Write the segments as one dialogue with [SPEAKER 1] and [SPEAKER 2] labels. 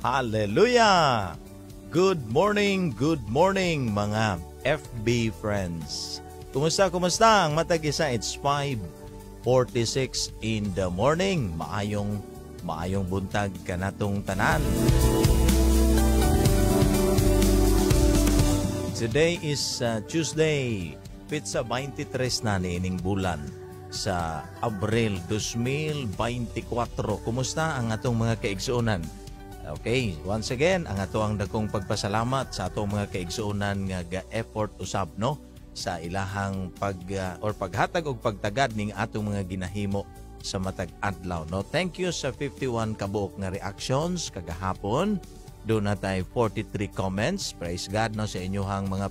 [SPEAKER 1] Hallelujah! Good morning mga FB friends. Kumusta ang matag isa? It's 5:46 in the morning. Maayong buntag kanatong tanan. Today is Tuesday, pitsa 23 na niining bulan sa Abril 2024. Kumusta ang atong mga kaigsuonan? Okay, once again, ang ato ang dakong pagpasalamat sa atong mga kaigsuonan nga ga-effort usab no sa ilahang paghatag og pagtagad ning atong mga ginahimo sa matag adlaw no. Thank you sa 51 kabuok nga reactions kagahapon. Doon na tayo 43 comments. Praise God no sa inyohang mga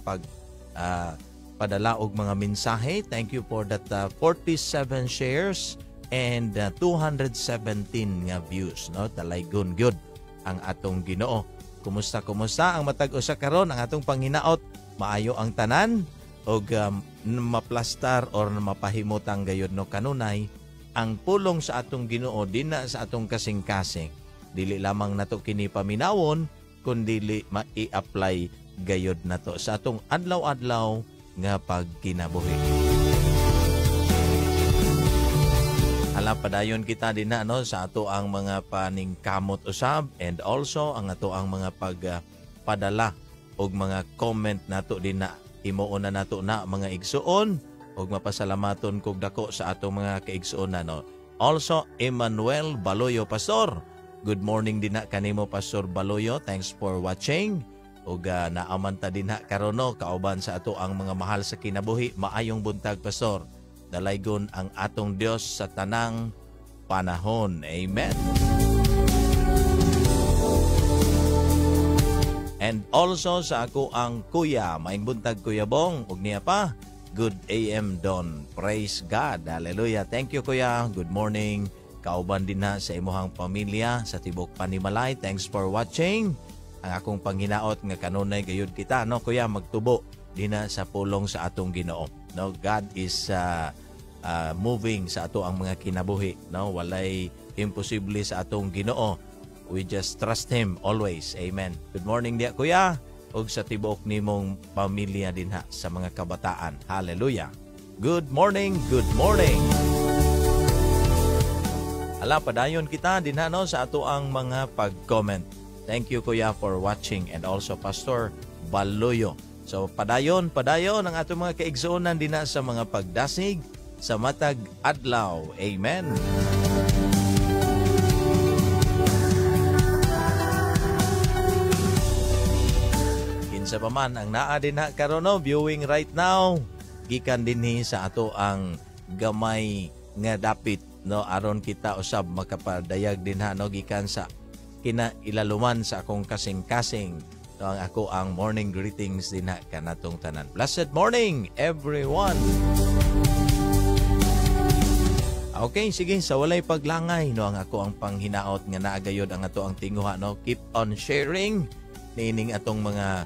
[SPEAKER 1] padala og mga mensahe. Thank you for that 47 shares and 217 nga views no. Talaygon gyud ang atong Ginoo. Kumusta ang matag usa karon ang atong panghinaot? Maayo ang tanan og maplastar or mapahimutang gayud no kanunay ang pulong sa atong Ginoo dinha sa atong kasing-kasing. Dili lamang nato kini paminawon kundi mai-apply gayud nato sa atong adlaw-adlaw nga pagkinabuhi. Hala padayon kita din na no sa ato ang mga paningkamot usab and also ang ato ang mga pagpadala og mga comment nato din na himuon na nato na mga igsuon og mapasalamaton kog dako sa ato mga kaigsuonan no. Also Emmanuel Baloyo Pastor. Good morning din na kanimo Pastor Baloyo. Thanks for watching. Og naaman ta din na karon no kauban sa ato ang mga mahal sa kinabuhi. Maayong buntag Pastor. Dalaygon ang atong Dios sa tanang panahon. Amen. And also sa ako ang kuya, maing buntag Kuya Bong, ug niya pa, good AM Don. Praise God. Hallelujah. Thank you kuya. Good morning. Kauban din na sa imuhang pamilya sa tibok Panimalay. Thanks for watching. Ang akong panghinaot nga kanunay gayud kita no kuya magtubo dinha sa pulong sa atong Ginoo. No, God is moving sa ato ang mga kinabuhi no, walay imposible sa atong Ginoo. We just trust Him always. Amen. Good morning dia kuya ug sa tibuok nimong pamilya dinha sa mga kabataan. Hallelujah. Good morning. Hala padayon kita dinha no sa ato ang mga pag-comment. Thank you kuya for watching and also Pastor Baloyo. So padayon ang ato mga kaigsuonan dinha sa mga pagdasig sa matag adlaw. Amen. Kinsa pa man ang naa dinha karon no viewing right now gikan dinhi sa ato ang gamay nga dapit no aron kita usab makapadayag dinha no gikan sa kinailaluman sa akong kasing-kasing. So, ako ang morning greetings dinha kanatong tanan. Blessed morning everyone. Okay, sige, sa walay paglangay no ang ako ang panghinaot nga naagayod ang ato ang tinguha no. Keep on sharing nining atong mga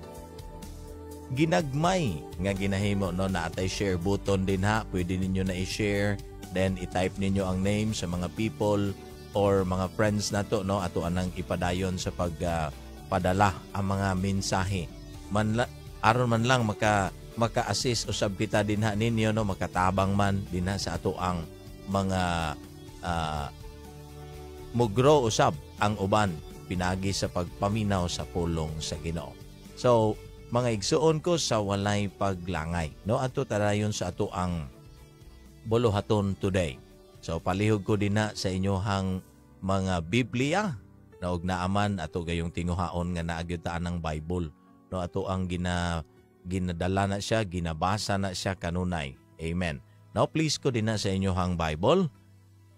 [SPEAKER 1] ginagmay nga ginahimo no, na atay share button din ha. Pwede ninyo na i-share, then i-type ninyo ang name sa mga people or mga friends nato no, ato anang ipadayon sa pagpadala ang mga mensahe. Aron man lang maka-assist usab kita din ha ninyo no, makatabang man din ha sa ato ang mga mugro usab ang uban pinagi sa pagpaminaw sa pulong sa Ginoo. So mga igsuon ko sa walay paglangay no, ato tarayon sa ato ang buluhaton today. So palihog ko din na sa inyohang mga Biblia na og naaman ato gayong tinguhaon nga naagyud ta ang Bible no, ato ang ginadala na siya, ginabasa na siya kanunay. Amen. Now please ko din na sa inyohang Bible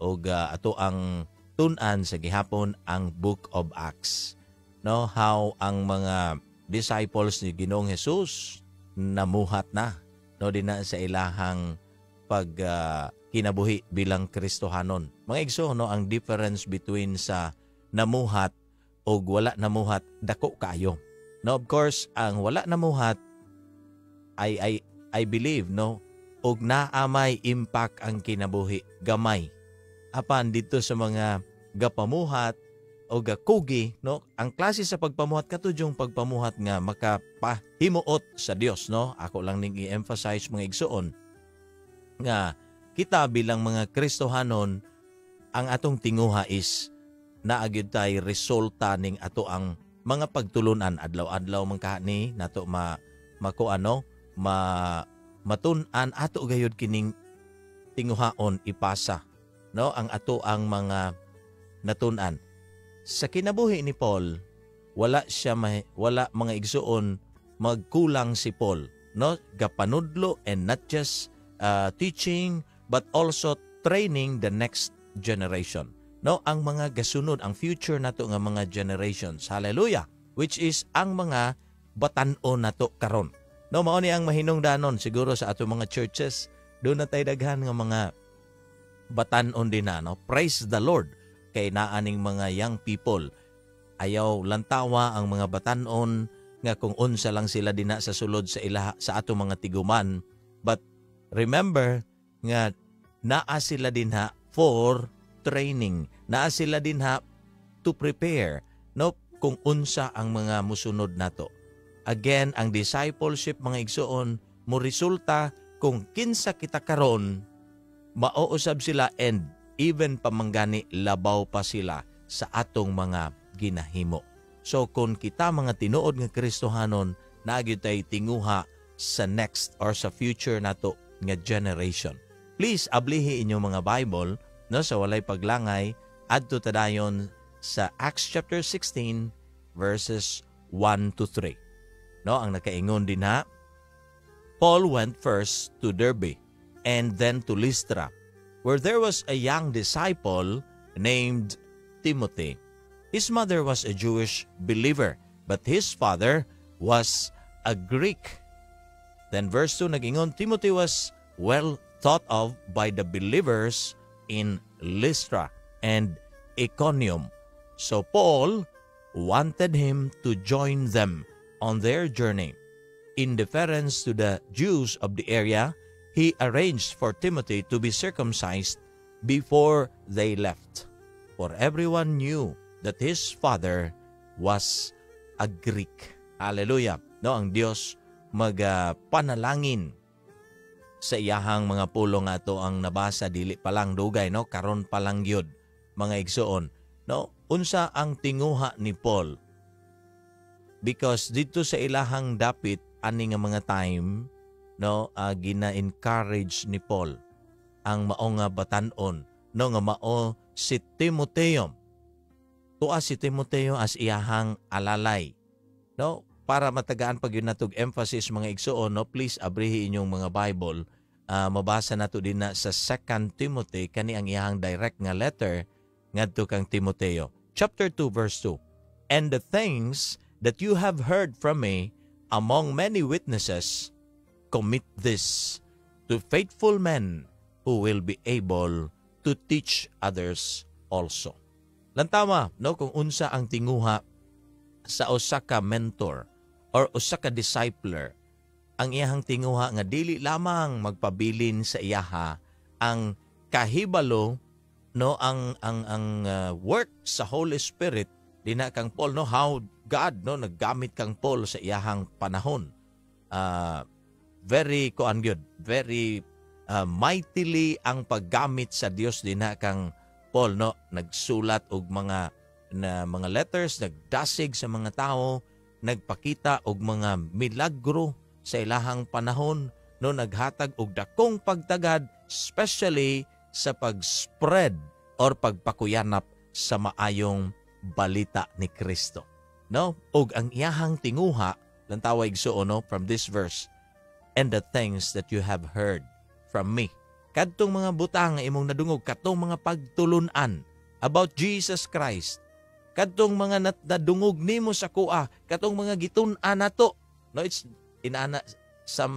[SPEAKER 1] og ato ang tun-an sa gihapon ang Book of Acts. No, how ang mga disciples ni Ginoong Hesus namuhat na no din na sa ilahang kinabuhi bilang Kristohanon. Mga igso no, ang difference between sa namuhat o wala namuhat dako kayo. No, of course, ang wala namuhat I believe no, og naamay impact ang kinabuhi gamay. Apan dito sa mga gapamuhat o kugi, no? Ang klase sa pagpamuhat katudyong pagpamuhat nga makapahimuot sa Dios, no? Ako lang ning i-emphasize mga igsoon nga kita bilang mga Kristohanon, ang atong tinguha is naagid tay resulta ning ato ang mga pagtulunan adlaw-adlaw man kahani nato matun-an ato gayud kining tinguhaon ipasa, no? Ang ato ang mga natun-an. Sa kinabuhi ni Paul, wala mga igsuon magkulang si Paul, no? Gapanudlo, and not just teaching but also training the next generation, no? Ang mga gasunod, ang future nato nga mga generations. Hallelujah. Which is ang mga batan-o nato karon. No, mao ni ang mahinungdanon siguro sa ato mga churches. Doon na tayo daghan nga mga batan-on din na, no? Praise the Lord. Kay naaning mga young people, ayaw lantawa ang mga batan-on nga kung unsa lang sila dina sa sulod sa ato mga tiguman. But remember nga naa sila dinha for training. Naa sila dinha to prepare, no? Kung unsa ang mga musunod nato. Again, ang discipleship mga igsuon mo resulta kung kinsa kita karon, mauusab sila, and even pamanggani labaw pa sila sa atong mga ginahimo. So kung kita mga tinuod nga Kristohanon, naagid tay tinguha sa next or sa future nato nga generation. Please ablihi inyong mga Bible, no, sa walay paglangay adto ta dayon sa Acts chapter 16 verses 1 to 3. No, ang nakaingon din ha, Paul went first to Derbe and then to Lystra, where there was a young disciple named Timothy. His mother was a Jewish believer, but his father was a Greek. Then verse 2 nag-ingon, Timothy was well thought of by the believers in Lystra and Iconium. So Paul wanted him to join them on their journey. In deference to the Jews of the area, he arranged for Timothy to be circumcised before they left. For everyone knew that his father was a Greek. Hallelujah. No, ang Dios magpanalangin sa iyahang mga pulong ato ang nabasa dili pa lang dugay, no? Karon pa lang gyud mga igsuon. No, unsa ang tinguha ni Paul? Because dito sa ilahang dapit ani nga mga time, no, gina-encourage ni Paul ang mao nga batan-on, no, nga mao si Timoteo. Tuwa si Timoteo as iyahang alalay, no, para matagaan pag yun natog emphasis mga igsuon, no, please abrihi inyong mga Bible. Mabasa nato din na sa 2 Timothy kani ang iyahang direct nga letter ngadto kang Timoteo. Chapter 2 verse 2. And the things that you have heard from me among many witnesses, commit this to faithful men who will be able to teach others also. Lantawa, no, kung unsa ang tinguha sa usa ka mentor or usa ka discipler, ang iyahang tinguha nga dili lamang magpabilin sa iyaha ang kahibalo, no, ang work sa Holy Spirit dina kang Paul, no, how God, no, naggamit kang Paul sa iyahang panahon. Very mightily ang paggamit sa Dios dina kang Paul, no, nagsulat og mga letters, nagdasig sa mga tao, nagpakita og mga milagro sa ilahang panahon, no, naghatag og dakong pagtagad, especially sa pag-spread or pagpakuyanap sa maayong balita ni Kristo. No? Og ang iyahang tinguha, lang tawag so, no, from this verse, and the things that you have heard from me. Kadtong mga butang nga imong nadungog, katong mga pagtulunan about Jesus Christ, kadtong mga nadungog nimo sa kuha, katong mga gitun-an nato. No, it's inana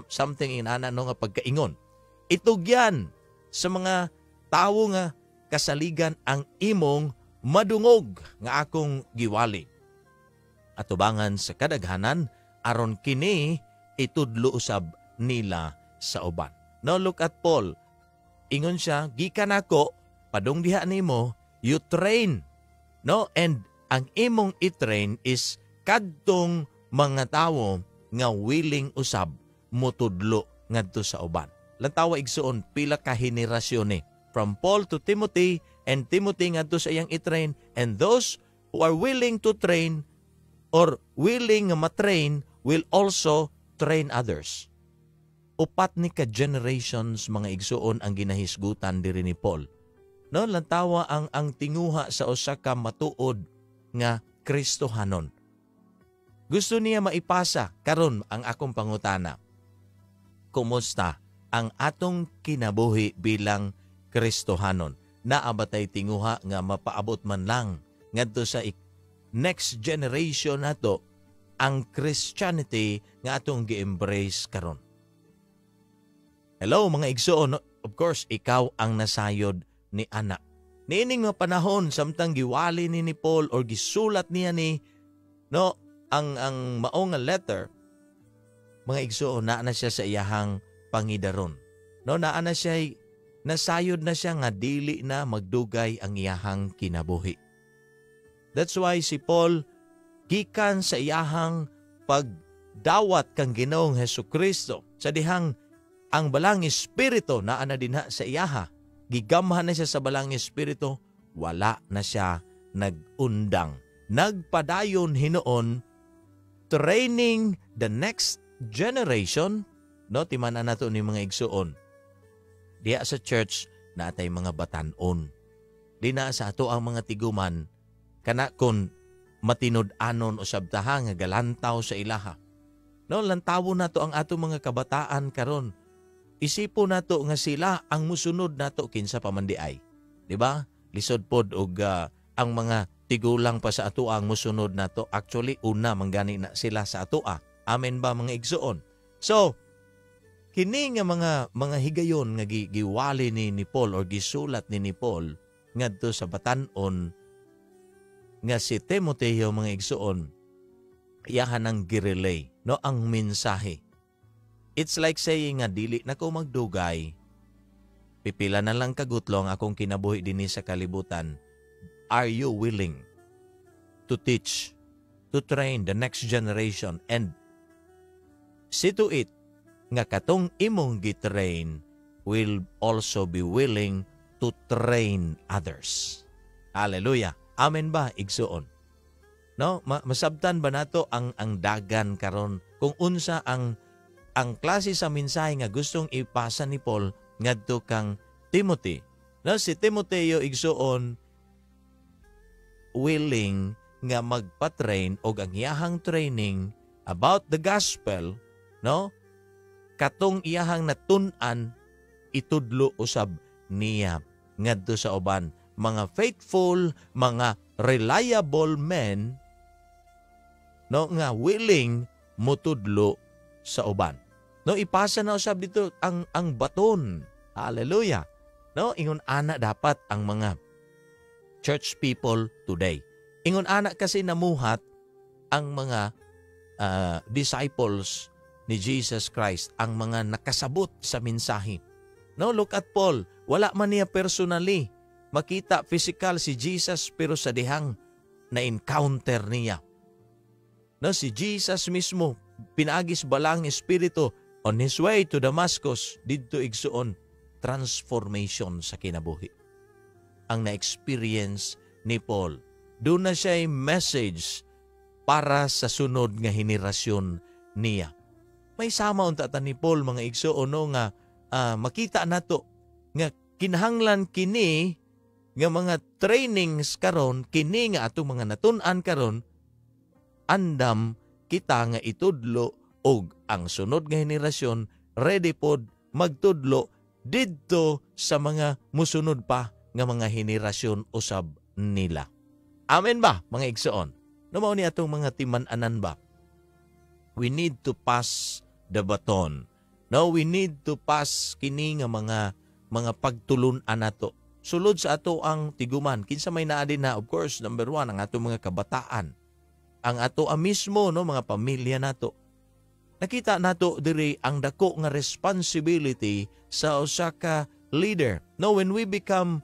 [SPEAKER 1] something inana, no, nga pagkaingon. Itugyan sa mga tawo nga kasaligan ang imong madungog nga akong giwali. Atubangan sa kadaghanan aron kini itudlo usab nila sa uban. Now look at Paul. Ingon siya, gikan ako padung diha nimo, you train, no, and ang imong i-train is kadtong mga tawo nga willing usab mutudlo ngadto sa uban. Lantawa igsuon pila ka henerasyon from Paul to Timothy and Timothy ngadto sa iyang i-train, and those who are willing to train or willing nga matrain will also train others. Upat ni ka generations mga igsuon ang ginahisgutan diri ni Paul. No, lantawa ang tinguha sa usa ka matuod nga Kristohanon. Gusto niya maipasa karon ang akong pangutana. Kumusta ang atong kinabuhi bilang Kristohanon? Naabatay tinguha nga mapaabot man lang ngadto sa next generation nato ang Christianity nga atong gi-embrace karon. Hello mga igsoon, of course ikaw ang nasayod ni anak. Niining nga panahon samtang giwali ni Paul or gisulat niya ni ang mao nga letter, mga igsoon naa na siya sa iyahang pangidaron. Naa na siya nasayod na siya nga dili na magdugay ang iyahang kinabuhi. That's why si Paul gikan sa iyahang pagdawat kang Ginoong Hesukristo sa dihang ang balang espiritu naa na dinha sa iyaha. Gigamhan na siya sa balang espiritu, wala na siya nagundang. Nagpadayon hinoon training the next generation, timan na nato ni mga igsuon. Diya sa church natay mga batanon. Di na sa ato ang mga tiguman kana kon matinud-anon o sabtaha nga galantaw sa ilaha. Lantawo na to ang ato mga kabataan karon. Isipo nato nga sila ang musunod nato kinsa pamandiay. Di ba? Lisod pod og ang mga tigulang pa sa ato ang musunod nato. Actually una manggani na sila sa ato. Amen ba mga igsuon? So kini nga mga higayon nga giwali ni Paul or gisulat ni Paul ngadto sa batan-on nga si Timoteo mga igsuon, iyahan ang girelay, ang mensahe. It's like saying nga dili na ko magdugay, pipila na lang kagutlong akong kinabuhi dinhi sa kalibutan. Are you willing to teach, to train the next generation and see to it nga katong imong gitrain will also be willing to train others. Hallelujah. Amen ba igsuon? Masabtan ba nato ang dagan karon kung unsa ang klase sa mensahe nga gustong ipasa ni Paul ngadto kang Timothy. Si Timoteo igsuon willing nga magpa-train og ang iyahang training about the gospel, katong iyahang natun-an itudlo usab niya ngadto sa uban mga faithful, mga reliable men nga willing mutudlo sa uban. Ipasa na usab dito ang baton. Hallelujah. Ingon ana dapat ang mga church people today. Ingon ana kasi namuhat ang mga disciples ni Jesus Christ, ang mga nakasabot sa mensahe. Look at Paul, wala man niya personally makita physical si Jesus pero sa dihang na-encounter niya. Si Jesus mismo, pinagis balang espiritu on his way to Damascus, didto igsuon transformation sa kinabuhi. Ang na-experience ni Paul, doon na siya message para sa sunod nga henerasyon niya. May sama unta ta ni Paul mga igsuon nga makita nato nga kinahanglan kini nga mga trainings karon, kini nga atong mga natun-an karon, andam kita nga itudlo og ang sunod nga henerasyon ready pod magtudlo didto sa mga musunod pa nga mga henerasyon usab nila. Amen ba mga igsoon? Mao ni atong mga timan-anan ba? We need to pass the baton. We need to pass kini nga mga pagtulun-an nato. Sulod sa ato ang tiguman, kinsa may naadin na, of course, number one, ang ato mga kabataan. Ang ato mismo, mga pamilya nato. Nakita nato diri ang dako nga responsibility sa usa ka leader. When we become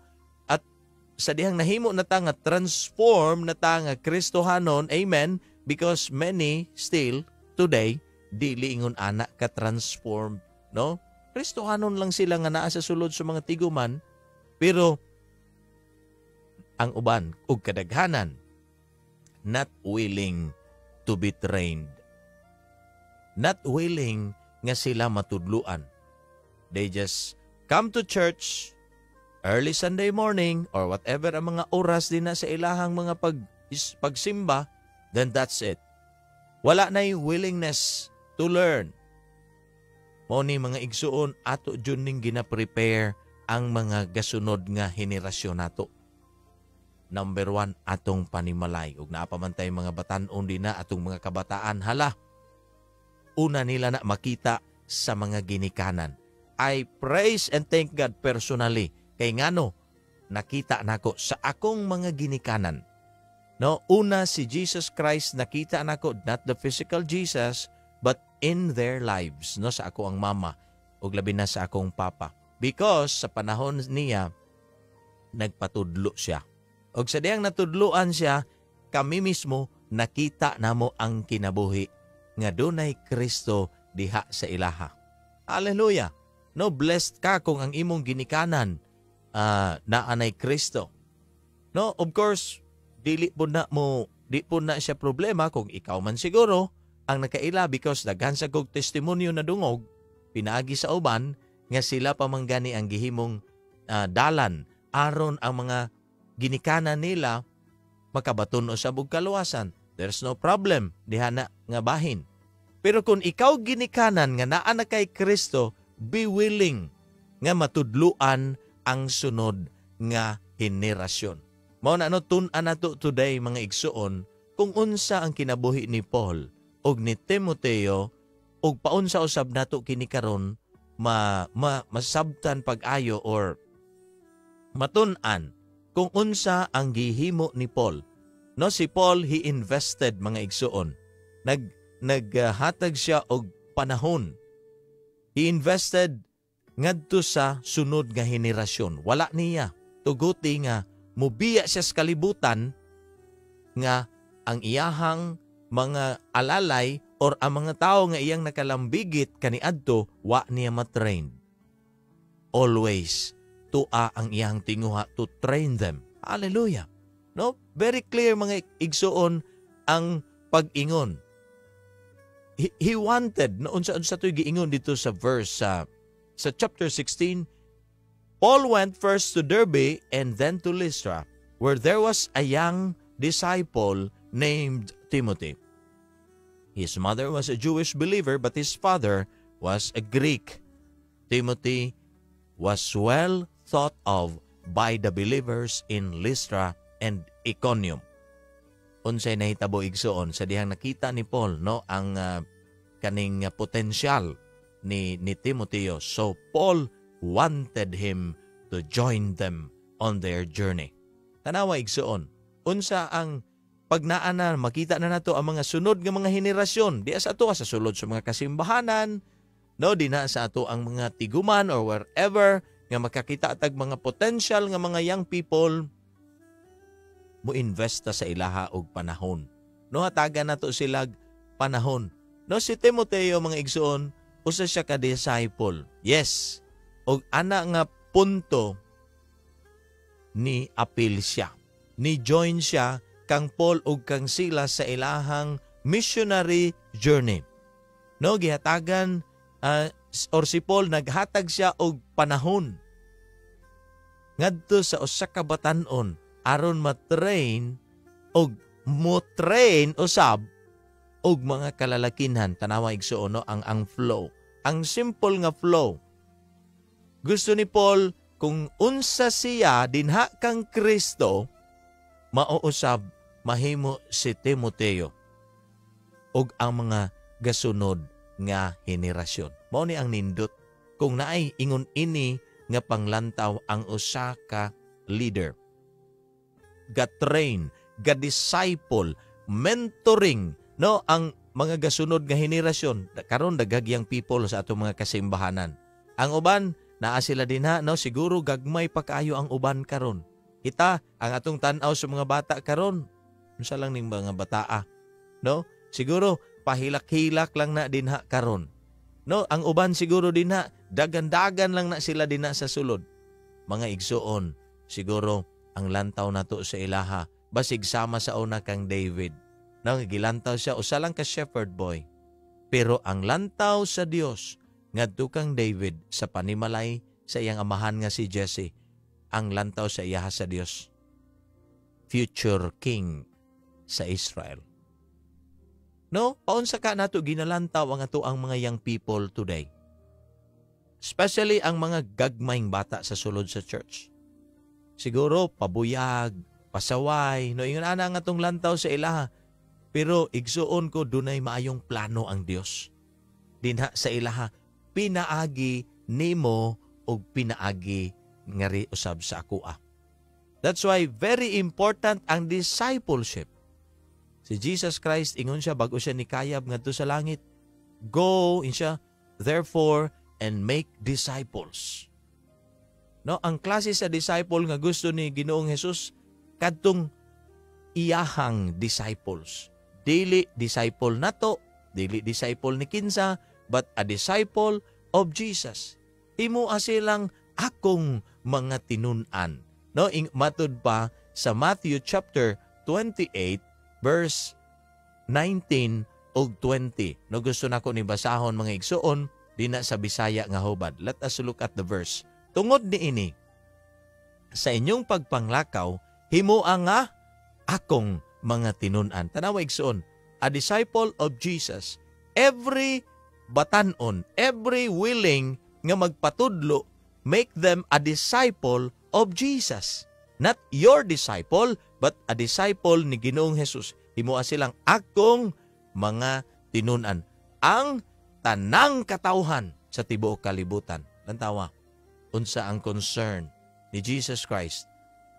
[SPEAKER 1] sa dihang nahimo na ta nga transform na ta nga Kristohanon, amen, because many still today dili ingon ana ka transform, no? Kristohanon lang sila nga naa sa sulod sa mga tiguman, pero ang uban ug kadaghanan not willing to be trained. Not willing nga sila matudluan. They just come to church early Sunday morning or whatever ang mga oras din na sa ilahang mga pagsimba, then that's it. Wala na yung willingness to learn. Mo ni mga igsuon ato jud ning gina-prepare ang mga gasunod nga henerasyon nato. Number 1, atong panimalay. Ug naapamantay mga batan-on din na atong mga kabataan, hala, una nila na makita sa mga ginikanan. I praise and thank God personally kay ngano nakita nako sa akong mga ginikanan. No, una si Jesus Christ nakita nako, not the physical Jesus but in their lives, no, sa ako ang mama ug labi na sa akong papa. Because sa panahon niya nagpatudlo siya. Og sa diyang natudluan siya, kami mismo nakita namo ang kinabuhi nga dunay Kristo diha sa ilaha. Hallelujah. No, blessed ka kung ang imong ginikanan naanay Kristo. No, of course, di po na siya problema kung ikaw man siguro ang nakaila, because daghan sa kog testimonyo na dungog pinaagi sa uban nga sila pamanggani ang gihimong dalan aron ang mga ginikanan nila makabaton sa bugkaluwasan. There's no problem diha na nga bahin. Pero kung ikaw ginikanan nga naa na kay Kristo, be willing nga matudluan ang sunod nga henerasyon. Mao na tun-an nato today mga igsuon kung unsa ang kinabuhi ni Paul og ni Timoteo og paunsa usab nato kini karon masabtan pag-ayo or matun-an kung unsa ang gihimo ni Paul. No, si Paul, he invested mga igsuon. Naghatag siya og panahon. He invested ngadto sa sunod nga henerasyon. Wala niya tuguti nga mubiya siya sa kalibutan nga ang iyahang mga alalay or ang mga tao nga iyang nakalambigit kaniadto wa niya matrain. Always tua ang iyang tinguha to train them. Hallelujah. No? Very clear mga igsuon ang pag-ingon. He wanted, noon sa to'y giingon dito sa verse, sa chapter 16, Paul went first to Derbe and then to Lystra, where there was a young disciple named Timothy. His mother was a Jewish believer, but his father was a Greek. Timothy was well thought of by the believers in Lystra and Iconium. Unsay nahitabo igsuon sa dihang nakita ni Paul, no, ang kaning potensyal ni Timoteo. So Paul wanted him to join them on their journey. Tanawa igsuon, unsa ang pagnaana makita na nato ang mga sunod nga mga henerasyon di sa ato sa sulod sa mga kasimbahanan, no, di na sa ato ang mga tiguman or wherever nga makakita tag mga potential nga mga young people mo investa sa ilaha og panahon. No, hatagan nato sila panahon. No, si Timoteo mga igsuon, usa siya ka disciple. Yes. Og ana nga punto ni apil siya. Ni join siya kang Paul ug kang Silas sa ilahang missionary journey. No, gihatagan or si Paul naghatag siya og panahon ngadto sa usa ka batan-on aron matrain og mo-train usab og mga kalalakinhan. Tanawa igsuon, no, ang flow. Ang simple nga flow. Gusto ni Paul kung unsa siya dinha kang Kristo, mauusab mahimo si Timoteo og ang mga gasunod nga henerasyon. Mao ni ang nindot kung naay ingon ini nga panglantaw ang usa ka leader. Ga-train, ga-disciple, mentoring, no, ang mga gasunod nga henerasyon. Karon dagagyang people sa atong mga kasimbahanan. Ang uban naa sila dinha, no, siguro gagmay pa kaayo ang uban karon. Kita ang atong tan-aw sa mga bata karon. Unsa lang ning mga bataa, no? Siguro pahilak-hilak lang na dinha karon. No, ang uban siguro dinha dagan-dagan lang na sila dinha sa sulod. Mga igsuon, siguro ang lantaw nato sa ilaha basig sama sa una kang David. No, gilantaw siya usa lang ka shepherd boy. Pero ang lantaw sa Dios ngadto kang David sa panimalay sa iyang amahan nga si Jesse, ang lantaw sa iya sa Dios. Future king sa Israel. No, paunsa ka nato ginalantaw ang ato ang mga young people today. Especially ang mga gagmayng bata sa sulod sa church. Siguro pabuyag, pasaway, no ingon ana ang atong lantaw sa ilaha. Pero igsuon ko dunay maayong plano ang Dios. Dinha sa ilaha pinaagi nimo og pinaagi ngari usab sa akoa. That's why very important ang discipleship. Si Jesus Christ, ingon siya bago siya nikayab ngadto sa langit. Go, insya, therefore, and make disciples. No, ang klase sa disciple nga gusto ni Ginoong Hesus, kadtong iyahang disciples. Dili disciple nato, dili disciple ni kinsa, but a disciple of Jesus. Himua silang akong mga tinunan. No, matud pa sa Matthew chapter 28, verse 19 ug 20. No, gusto nako ni basahon mga igsuon dina sa Bisaya nga hubad. Let us look at the verse. Tungod niini, sa inyong pagpanglakaw, himua nga akong mga tinunan. Tanawa igsuon, a disciple of Jesus, every batanon, every willing nga magpatudlo, make them a disciple of Jesus. Not your disciple, but a disciple ni Ginoong Hesus. Himua silang akong mga tinunan. Ang tanang katawhan sa tibuok kalibutan. Lantawa, unsa ang concern ni Jesus Christ?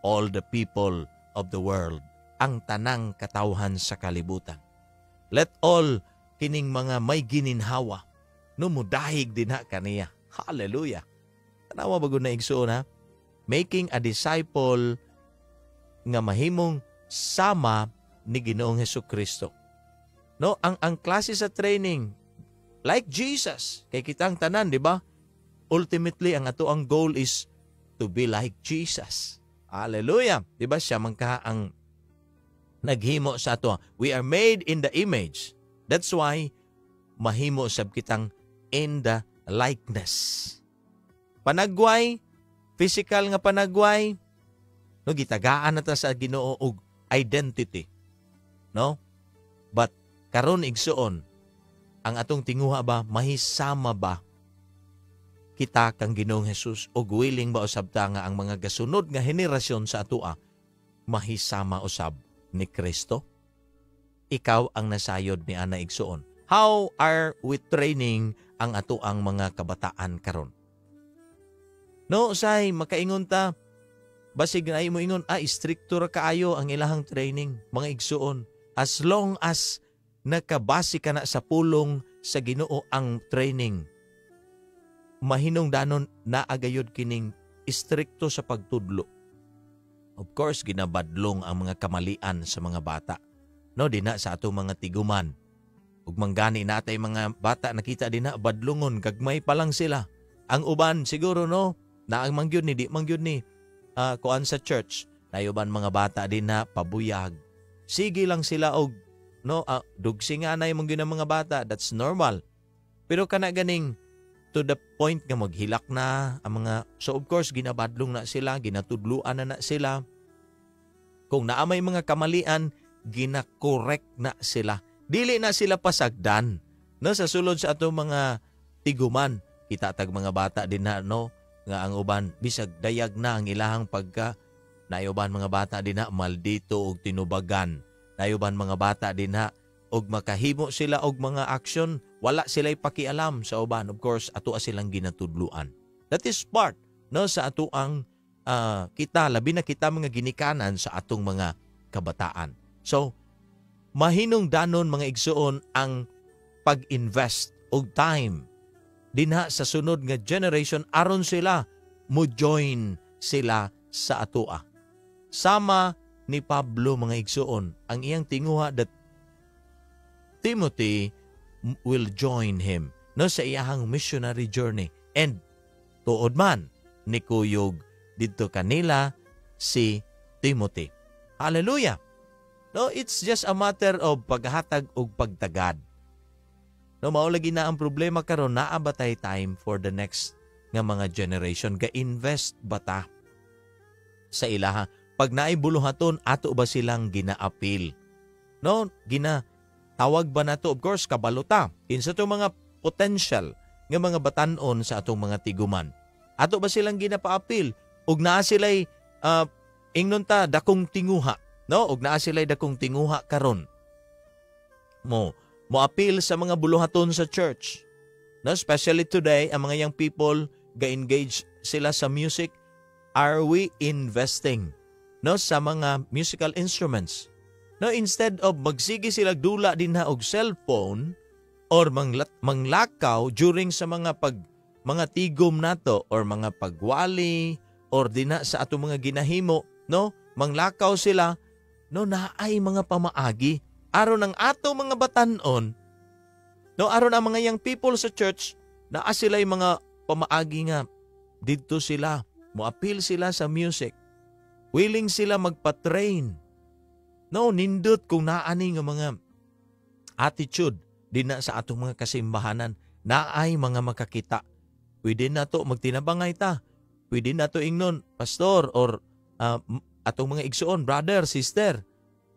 [SPEAKER 1] All the people of the world. Ang tanang katawhan sa kalibutan. Let all kining mga may gininhawa numudahig din ha kaniya. Hallelujah. Tanawa bago na igsuon ha? Making a disciple nga mahimong sama ni Ginoong Hesukristo. No, ang klase sa training like Jesus, kay kitang tanan, di ba? Ultimately ang ato ang goal is to be like Jesus. Hallelujah. Di ba siya man ka ang naghimo sa ato. We are made in the image. That's why mahimo sab kitang in the likeness. Panagway, physical nga panagway, no, gitagaan na ta sa Ginoo og identity. No? But karon igsuon, ang atong tinguha ba, mahisama ba kita kang Ginoong Hesus og willing ba usab ta nga ang mga gasunod nga henerasyon sa atoa mahisama usab ni Kristo? Ikaw ang nasayod ni ana igsuon. How are we training ang atoang mga kabataan karon? No, say makaingon ta basig na mo ingon, stricto ra kaayo ang ilahang training, mga igsuon. As long as nakabase ka na sa pulong sa Ginoo ang training, mahinungdanon naagayod kining istrikto sa pagtudlo. Of course, ginabadlong ang mga kamalian sa mga bata. No, dina sa ato mga tiguman. Ug manggani natay mga bata nakita din na badlungon, gagmay pa lang sila. Ang uban siguro no, na ang mangyud ni di mangyud ni kuan sa church, nayuban mga bata din na pabuyag. Sige lang sila og no, dugsi nga na yung mga bata, that's normal. Pero kana ganing to the point nga maghilak na ang mga, so of course ginabadlong na sila, ginatudluan na sila. Kung naamay mga kamalian, ginakorek na sila. Dili na sila pasagdan. No, sa sulod sa ato mga tiguman, kita tag mga bata din na no, nga ang uban bisag dayag na ang ilahang pagka, nayuban mga bata din na maldito og tinubagan. Nayuban mga bata din ha, og makahimo sila og mga aksyon, wala sila'y pakialam sa uban. Of course, ato silang ginatudluan. That is part no, sa ato ang kita, labi na kita mga ginikanan sa atong mga kabataan. So, mahinungdanon mga igsuon ang pag-invest og time dinha sa sunod nga generation aron sila mo join sila sa atoa. sama ni Pablo mga igsoon ang iyang tinguha that Timothy will join him sa iyahang missionary journey. And tuod man ni kuyog dito kanila si Timothy. Hallelujah! It's just a matter of paghatag og pagtagad. Maulagi na ang problema karon, naa ba tay time for the next nga mga generation? Ga-invest ba ta sa ilaha? Pag naibuluhaton, ato ba silang gina-appeal? Ginatawag ba na to? Of course, kabaluta. Kinsa to mga potential nga mga batanon sa atong mga tiguman. Ato ba silang ginapa-appeal? Ug naa sila'y ingnon ta dakong tinguha. Ug naa sila'y dakong tinguha karon. Mo-appeal sa mga buluhaton sa church. Especially today, ang mga young people ga-engage sila sa music. Are we investing sa mga musical instruments? Instead of magsige sila dula din na og cellphone or manglakaw during sa mga mga tigom nato or mga pagwali or dina sa ato mga ginahimo, manglakaw sila, naay mga pamaagi aron ang ato mga batanon, aron ang mga young people sa church naa sila'y mga pamaagi nga didto sila, mo-appeal sila sa music, willing sila magpa-train. Nindot kung naani nga mga attitude din na sa atong mga kasimbahanan, naay mga makakita. Pwede na to magtinabangay ta. Pwede na to ingnon, pastor or atong mga igsoon, brother, sister,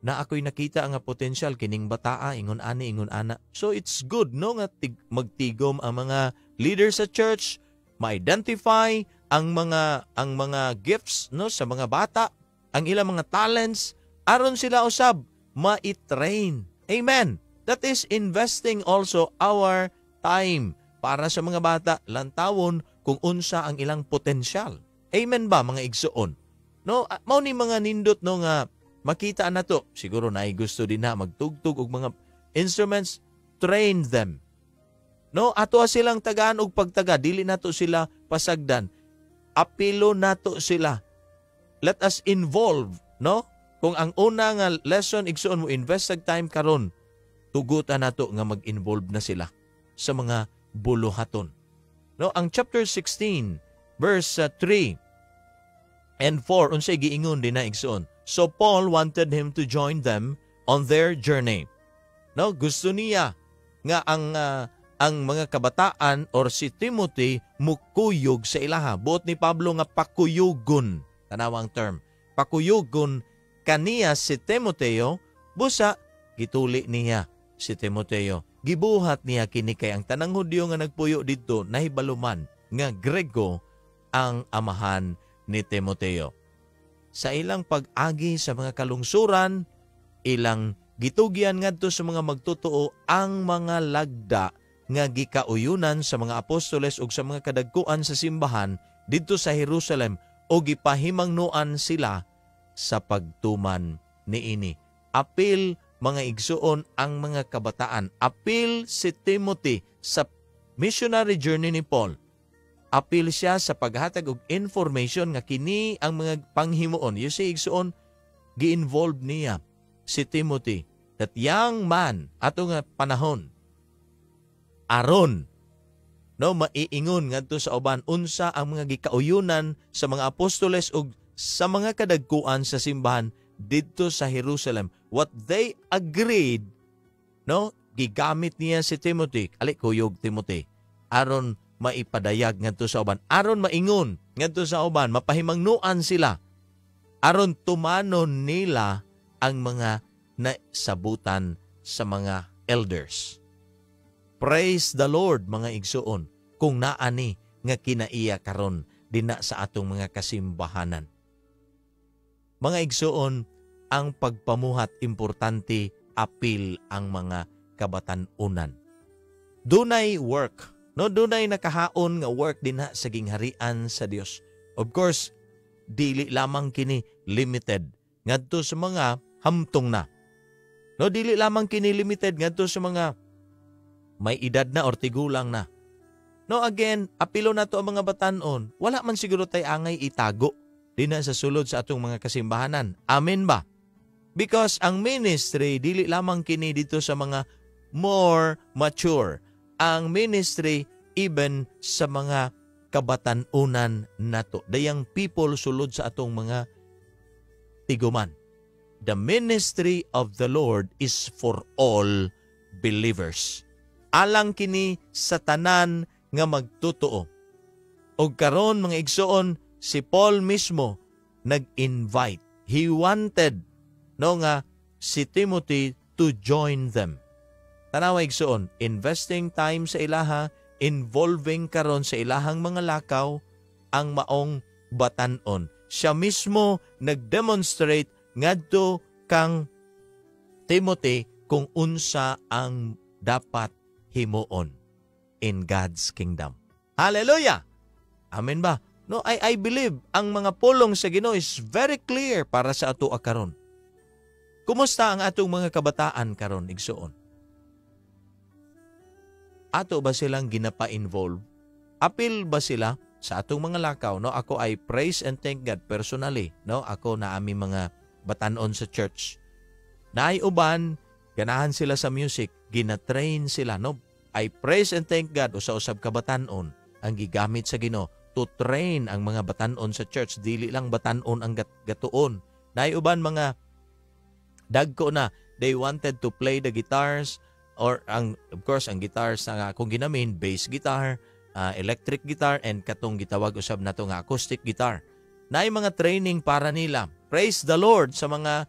[SPEAKER 1] na ako'y nakita nga potential kining bataa, ingon ani, ingon ana. So it's good nga magtigom ang mga leaders sa church, ma-identify ang mga gifts sa mga bata, ang ilang mga talents, aron sila usab ma-train. Amen. That is investing also our time para sa mga bata lantawon kung unsa ang ilang potensyal. Amen ba mga igsoon? Mao ni mga nindot nga makita na to. Siguro na gusto din na magtugtog og mga instruments, train them. Ato silang tagaan og pagtaga, dili nato sila pasagdan. Apilo nato sila. Let us involve, Kung ang una nga lesson igsoon mo invest sa time karon, tugutan nato nga mag-involve na sila sa mga buluhaton. Ang chapter 16 verse 3 and 4 unsay giingon din na igsoon. So Paul wanted him to join them on their journey. Gusto niya nga ang mga kabataan or si Timothy mukuyog sa ilaha. Buot ni Pablo nga pakuyugon, tanawang term. Pakuyugon kaniya si Timoteo, busa gituli niya si Timoteo. Gibuhat niya kini kay ang tanang Hudyo nga nagpuyo didto nahibaluman nga Grego ang amahan ni Timoteo. Sa ilang pag-agi sa mga kalungsuran, ilang gitugyan ngadto sa mga magtotoo ang mga lagda nga gikauyunan sa mga apostoles ug sa mga kadagkuan sa simbahan didto sa Jerusalem o gipahimangnuan sila sa pagtuman niini. Apil mga igsuon ang mga kabataan. Apil si Timothy sa missionary journey ni Paul. Apil siya sa paghatag og information nga kini ang mga panghimuon. You see, igsuon, gi-involve niya si Timothy, that young man, ato nga panahon, aron, maiingon ngadto sa uban, unsa ang mga gikauyunan sa mga apostoles ug sa mga kadagkuan sa simbahan didto sa Jerusalem. What they agreed, gigamit niya si Timothy, kuyog Timothy, aron maipadayag ngadto sa uban, aron maingon ngadto sa uban, mapahimangnuan sila, aron tumanon nila ang mga naisabutan sa mga elders. Praise the Lord mga igsuon, kung naani nga kinaiya karon dinha sa atong mga kasimbahanan. Mga igsuon, ang pagpamuhat importante, apil ang mga kabatanunan. Dunay work, dunay nakahaon nga work dinha sa gingharian sa Dios. Of course, dili lamang kini limited ngadto sa mga hamtong na. Dili lamang kini limited ngadto sa mga may edad na or tigulang na. Again, apilo na to ang mga batanon. Wala man siguro tay angay itago. dinha sa sulod sa atong mga kasimbahanan. Amen ba? Because ang ministry dili lamang kini dito sa mga more mature. Ang ministry even sa mga kabatan-unan nato. Dayang people sulod sa atong mga tiguman. The ministry of the Lord is for all believers. Alang kini sa tanan nga magtotoo. Og karon mga igsoon, si Paul mismo nag-invite. He wanted nga si Timothy to join them. Tanawa igsoon, investing time sa ilaha, involving karon sa ilahang mga lakaw ang maong batan-on. Siya mismo nag-demonstrate ngadto kang Timothy kung unsa ang dapat himuon in God's kingdom. Hallelujah! Amen ba? No, I believe ang mga pulong sa Ginoo is very clear para sa ato karon. Kumusta ang atong mga kabataan karon igsoon? Ato ba silang ginapa-involve? Apil ba sila sa atong mga lakaw? No, ako ay praise and thank God personally. No, ako na aming mga batanon sa church. Naay uban, ganahan sila sa music, gina-train sila. No, I praise and thank God usa-usab ka batanon ang gigamit sa Ginoo to train ang mga batanon sa church. Dili lang batanon ang gatuon. Naay uban mga dagko na, they wanted to play the guitars or of course ang guitars nga akong ginamin, bass guitar, electric guitar, and katong gitawag usab nato nga acoustic guitar. Naay mga training para nila. Praise the Lord sa mga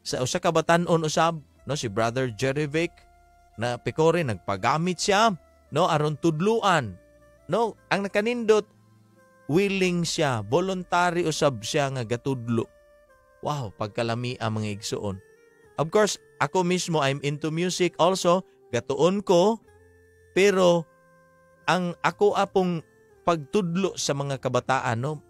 [SPEAKER 1] sa usa ka batanon usab, no, si Brother Jerry Vic na pikore nagpagamit siya, no, aron tudluan. No, ang nakanindot willing siya, voluntary usab siya nga gatudlo. Wow, pagkalami ang mga igsuon. Of course, ako mismo, I'm into music also, gatuon ko, pero ang ako apong pagtudlo sa mga kabataan, no,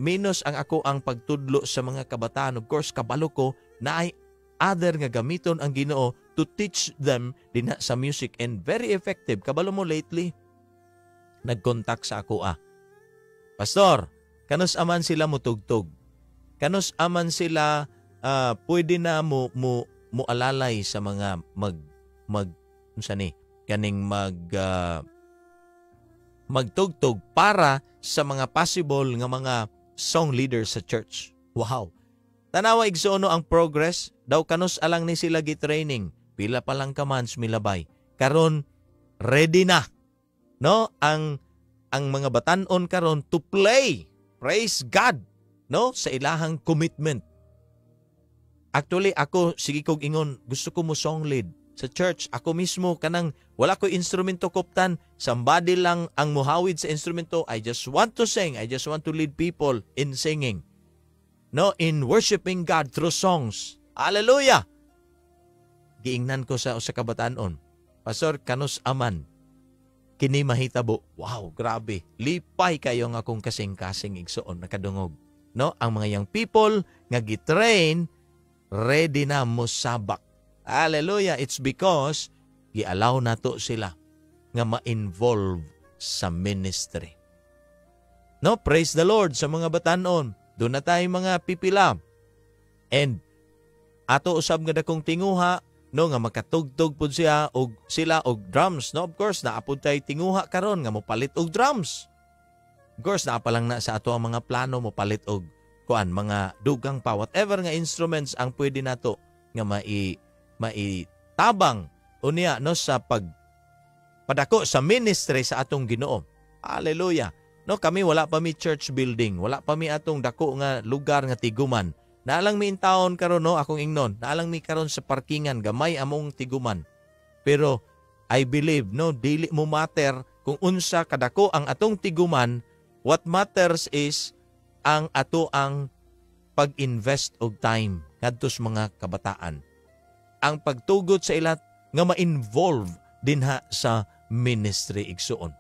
[SPEAKER 1] minus ang ako ang pagtudlo sa mga kabataan. Of course, kabalo ko na ay other nga gamiton ang Ginoo to teach them dinha sa music, and very effective. Kabalo mo lately, nag-contact sa ako, Pastor, kanus aman sila mutugtog. Kanus aman sila pwede na mo alalay sa mga magtugtog para sa mga possible nga mga song leaders sa church. Wow. Tanawa igsuno ang progress, daw kanus alang ni sila gi-training. Pila pa lang ka months milabay. Karon ready na. No, ang mga batanon karon to play. Praise God, no, sa ilahang commitment. Actually, ako, sige kong ingon, gusto ko mo song lead sa church. Ako mismo, kanang wala ko instrumento kuptan, somebody lang ang muhawid sa instrumento. I just want to sing. I just want to lead people in singing. No, in worshiping God through songs. Hallelujah! Giingnan ko sa kabatanon, Pastor, kanus aman, kini mahitabo. Wow, grabe. Lipay kayo nga akong kasing-kasing igsoon nakadungog. No, ang mga young people nga gitrain, ready na musabak. Hallelujah. It's because gi-allow nato sila nga ma-involve sa ministry. No, praise the Lord sa mga batanon. Doon na tayo mga pipila. And ato usab nga dakong tinguha, no, nga makatugtog pud sila og drums. No, of course, naapod tayo tinguha karon nga mopalit og drums. Of course, naapalang na sa ato ang mga plano mopalit og mga dugang pa, whatever nga instruments ang pwede nato nga maitabang unya, no, sa padako sa ministry sa atong Ginoo. Hallelujah. No, kami wala pa mi church building, wala pa mi atong dako nga lugar nga tiguman. Naalang mi intawon karon, no, akong ingnon, naalang mi karon sa parkingan gamay among tiguman. Pero I believe, no, dili mo matter kung unsa kadako ang atong tiguman. What matters is ang ato ang pag-invest og time ngadto sa mga kabataan. Ang pagtugot sa ila nga ma-involve dinha sa ministry igsuon.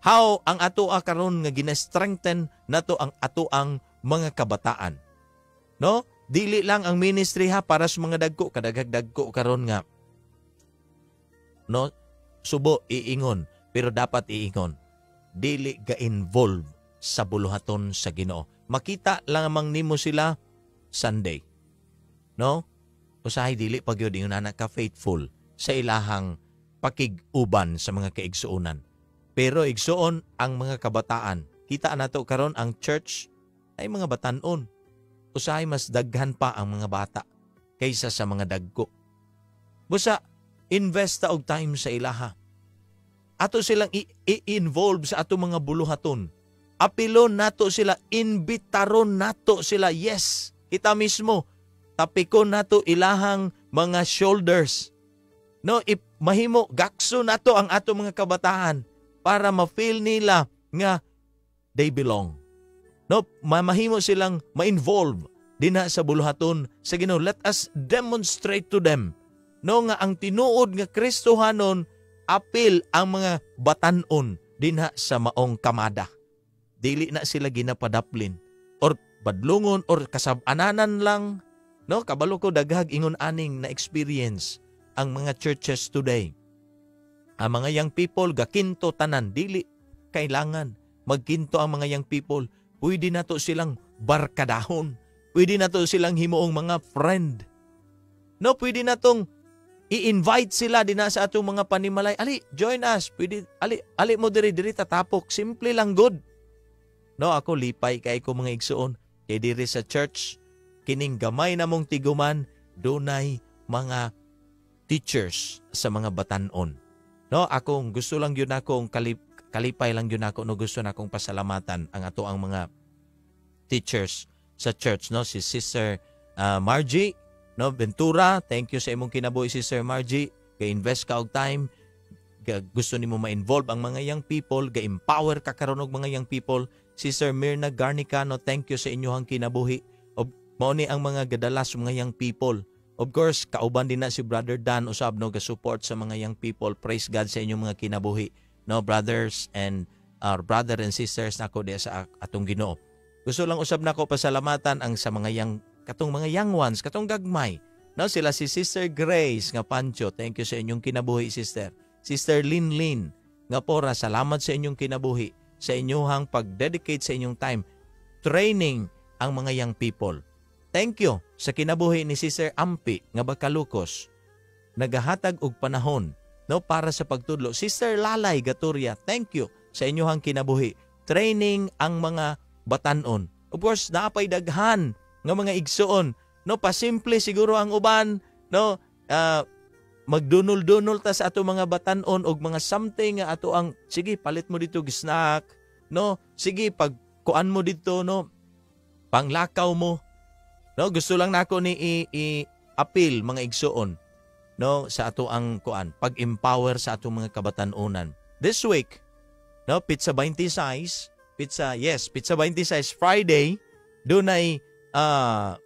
[SPEAKER 1] How ang ato karon nga gina-strengthen nato ang ato ang mga kabataan. No? Dili lang ang ministry para sa mga dagko, kadagdag-dagko karon nga. No? Subo iingon, pero dapat iingon. Dili ga-involve sa buluhaton sa Ginoo. makita lamang nimo sila Sunday. No? Usahay dili pag yun yung anak ka faithful sa ilahang pakig-uban sa mga kaigsuonan. Pero igsuon ang mga kabataan. Kita nato karon ang church ay mga batanon. Usahay mas daghan pa ang mga bata kaysa sa mga dagko. Busa, invest ta og time sa ilaha. Ato silang i-involve sa ato mga buluhaton. Apilon nato sila, imbitaron nato sila. Yes, kita mismo. Tapikon nato ilahang mga shoulders. No, mahimo gakso nato ang ato mga kabataan para ma-feel nila nga they belong. No, mahimo silang ma-involve dinha sa buluhaton sa Ginoo. Let us demonstrate to them no nga ang tinuod nga Kristohanon apil ang mga batanon dinha sa maong kamada. Dili na sila ginapadaplin or badlungon or kasab-ananan lang. No, kabalo ko daghag ingon aning na experience ang mga churches today. Ang mga young people gakinto tanan, dili kailangan magkinto ang mga young people. Pwede na to silang barkadahon. Pwede na to silang himuong mga friend. No, pwede na tong i-invite sila din sa atong mga panimalay. Ali, join us. Pwede, ali mo diri tatapok. Simple lang good. No, ako lipay kay ko mga igsuon. Kay diri sa church, kining gamay na mong tiguman, dunay mga teachers sa mga batanon. No, akong gusto lang yun akong kalipay lang yun ako, no, gusto na akong pasalamatan ang ato ang mga teachers sa church, no, si Sister Margie, no, Ventura, thank you sa imong kinabuhi, Sister Margie, ga-invest ka og time, gusto nimo ma-involve ang mga young people, ga-empower ka karon og mga young people. Sister Mirna Garnicano, thank you sa inyong kinabuhi. Mao ni ang mga gadalas mga young people. Of course, kauban din na si Brother Dan usab no ga-support sa mga young people. Praise God sa inyong mga kinabuhi. No, brothers and our brother and sisters nako diya sa atong Ginoo. Gusto lang usab nako pasalamatan ang sa mga katong mga young ones, katong gagmay. No, sila si Sister Grace nga Pancho. Thank you sa inyong kinabuhi, sister. Sister Lin nga pora, salamat sa inyong kinabuhi, sa inyong pag-dedicate sa inyong time training ang mga young people. Thank you sa kinabuhi ni Sister Ampi nga Bacalocos. Nagahatag og panahon no para sa pagtudlo. Sister Lalay Gaturia, thank you sa inyong kinabuhi. Training ang mga batanon. Of course, naapay daghan nga mga igsuon. No, pasimple siguro ang uban, no, magdunol-dunol ta sa ato mga batanon og mga something nga ato ang sige palit mo dito snack, no, sige pagkuan mo dito, no, panglakaw mo. No, gusto lang nako ni i-appeal mga igsuon no sa ato ang kuan, pag-empower sa ato mga kabatanunan. This week, no, Pizza 26 Friday, dunay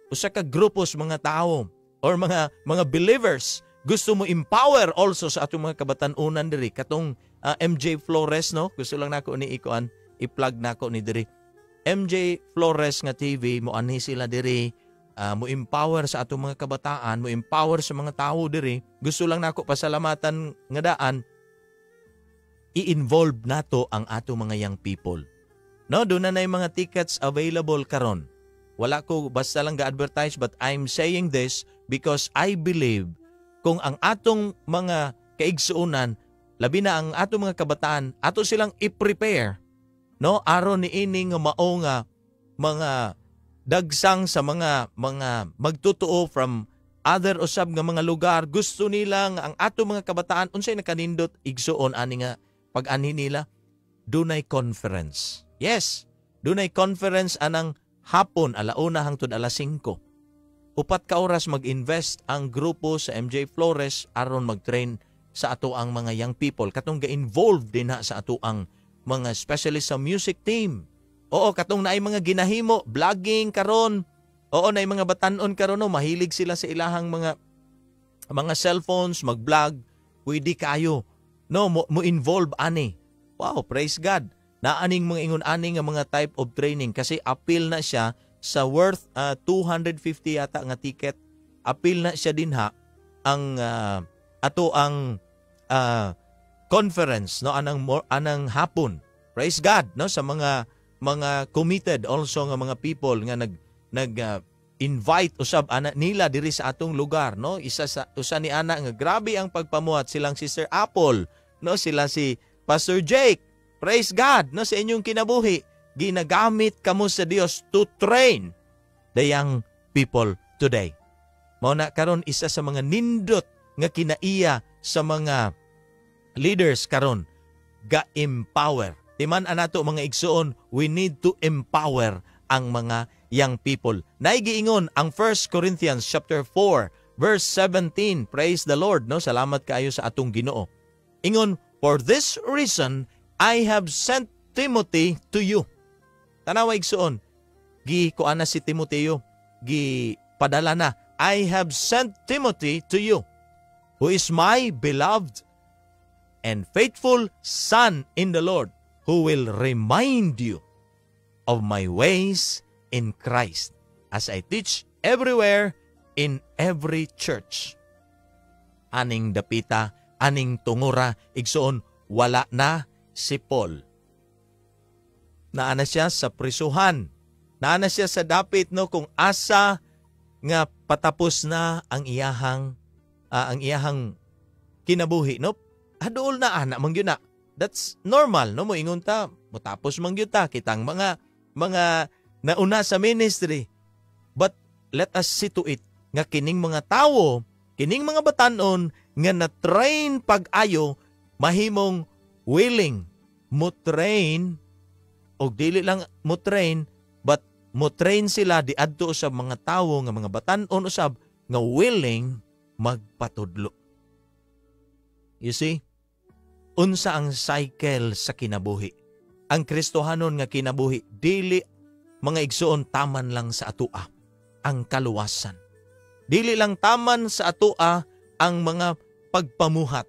[SPEAKER 1] usa ka grupos mga tao or mga believers gusto mo empower also sa ato mga kabatanunan diri katong MJ Flores, no, gusto lang nako ni ikuan i-plug nako ni diri. MJ Flores nga TV mo anhi sila diri. Mo empower sa atong mga kabataan, mo empower sa mga tao diri. Gusto lang nako pasalamatan nga daan i-involve nato ang ato mga young people. No, doon na mga tickets available karon. Wala ko basta lang ga-advertise, but I'm saying this because I believe kung ang atong mga kaigsuonan, labi na ang atong mga kabataan, ato silang i-prepare, no, aron ni ini nga mao nga mga dagsang sa mga magtutuo from other usab nga mga lugar. Gusto nila nga ang ato mga kabataan unsay nakanindot igsuon ani nga pag-anhi nila dunay conference. Yes, dunay conference anang hapon 1:00 hangtod 5:00. Upat ka oras mag-invest ang grupo sa MJ Flores aron mag-train sa ato ang mga young people katong ga-involved din sa ato ang mga specialist sa music team. Oo, katong naay mga ginahimo, vlogging karon. Oo, naay mga batanon karon, no, mahilig sila sa ilahang mga cellphones, mag-vlog. Pwede kayo, no, mo involve ani. Wow, praise God. Naaning mga ingon-ani nga mga type of training kasi appeal na siya sa worth 250 yata nga ticket. Appeal na siya din ang ato ang conference, no, anang hapon. Praise God, no, sa mga mga committed also nga mga people nga invite usab ana nila diri sa atong lugar, no? Usa ni ana nga grabe ang pagpamuhat, silang Sister Apple, no? Sila si Pastor Jake. Praise God, no? Sa inyong kinabuhi, ginagamit kamo sa Dios to train the young people today. Mao na karon isa sa mga nindot nga kinaiya sa mga leaders karon, ga-empower. Timan anato mga igsoon, we need to empower ang mga young people. Naigiingon ang 1 Corinthians chapter 4 verse 17. Praise the Lord, no? Salamat kaayo sa atong Ginoo. Ingon, for this reason I have sent Timothy to you. Tanawa igsoon, kuana si Timoteo, padala na. I have sent Timothy to you, who is my beloved and faithful son in the Lord, who will remind you of my ways in Christ, as I teach everywhere in every church. Aning dapita, aning tungura, igsoon, wala na si Paul. Naana siya sa prisuhan. Naana siya sa dapit, no, kung asa nga patapos na ang iyahang kinabuhi, no? Adol na ana man gyud na. That's normal, no? Moingon ta, motapos man gyud ta kitang mga nauna sa ministry. But let us see to it nga kining mga tawo, kining mga batanon nga na-train pag-ayo, mahimong willing mo train, o dili lang mo train, but mo train sila di adto sa mga tawo nga mga batanon usab nga willing magpatudlo. You see? Unsa ang cycle sa kinabuhi? Ang Kristohanon nga kinabuhi, dili mga igsoon taman lang sa atua ang kaluwasan. Dili lang taman sa atua ang mga pagpamuhat.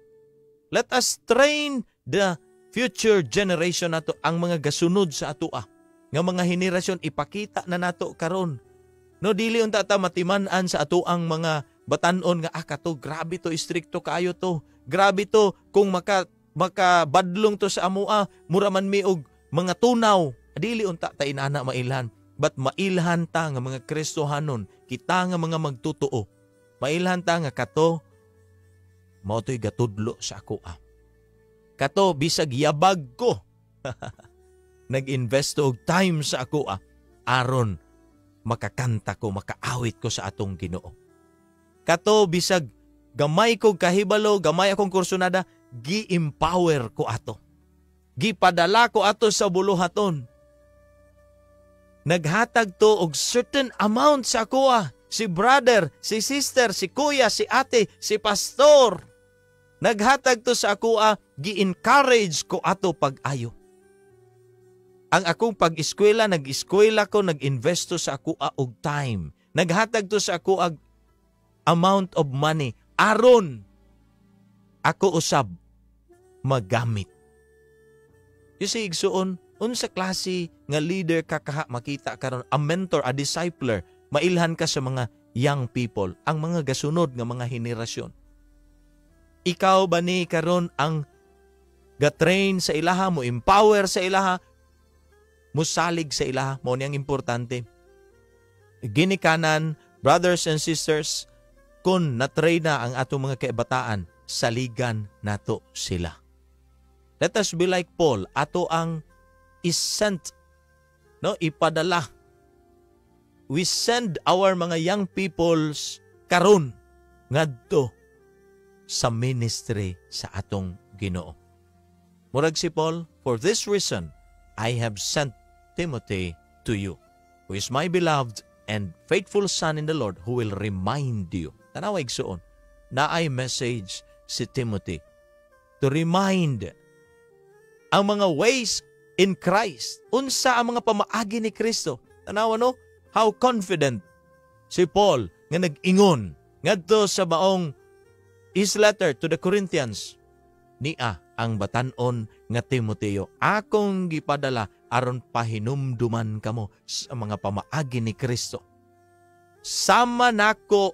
[SPEAKER 1] Let us train the future generation nato, ang mga gasunod sa atua. Nga mga henerasyon ipakita na nato karon. No, dili unta ta matiman-an sa atuang mga batanon nga kato grabe to, istrikto kaayo to. Grabe to kung makabadlong to sa amua, mura man mi og mga tunaw. Dili unta ta inana mailhan, but mailhan ta nga mga Kristohanon, kita nga mga magtutuo. Mailhan ta nga kato mao toy gatudlo sa ako. Kato bisag yabag ko. Nag-invest og time sa ako aron makakanta ko, makaawit ko sa atong Ginoo. Kato bisag gamay ko kahibalo, gamay akong kursunada, gi-empower ko ato. Gipadala ko ato sa buluhaton. Naghatag to og certain amount sa ako. Si brother, si sister, si kuya, si ate, si pastor. Naghatag to sa ako, gi-encourage ko ato pag-ayo. Ang akong pag-eskwela, nag-eskwela ko, nag-invest to sa ako og time. Naghatag to sa ako ag amount of money. Aron ako usab magamit. You see, igsuon, unsa klase nga leader ka kaha makita karon, a mentor, a discipler, mailhan ka sa mga young people, ang mga gasunod nga mga henerasyon. Ikaw ba ni karon ang ga-train sa ilaha, mo empower sa ilaha, mo salig sa ilaha, mo niyang importante. Ginikanan, brothers and sisters, kung na-train na ang atong mga kaibataan, saligan nato sila. Let us be like Paul, ato ang is-sent, no, ipadala. We send our mga young peoples karon ngadto sa ministry sa atong Ginoo. Murag si Paul, for this reason I have sent Timothy to you, who is my beloved and faithful son in the Lord, who will remind you. Tanawa igsuon, na ay message si Timothy to remind ang mga ways in Christ. Unsa ang mga pamaagi ni Kristo. Tanawa no? How confident si Paul nga nag-ingon ngadto sa baong his letter to the Corinthians. Nia ang batanon nga Timoteo, akong gipadala aron pahinumduman kamo sa mga pamaagi ni Kristo. Sama nako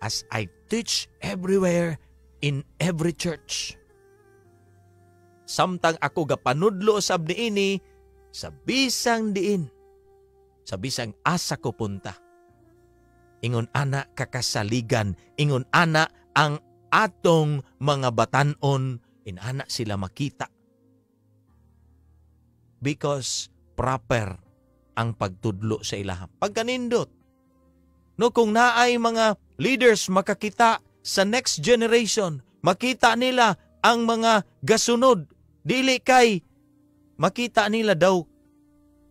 [SPEAKER 1] as I teach everywhere in every church. Samtang ako gapanudlo usab niini sa bisang diin, sa bisang asa ko punta. Ingon ana kakasaligan, ingon ana ang atong mga batanon, inana sila makita. Because proper ang pagtudlo sa ilaha. Pagkanindot. No, kung naay mga leaders makakita sa next generation, makita nila ang mga gasunod, dili kay makita nila daw,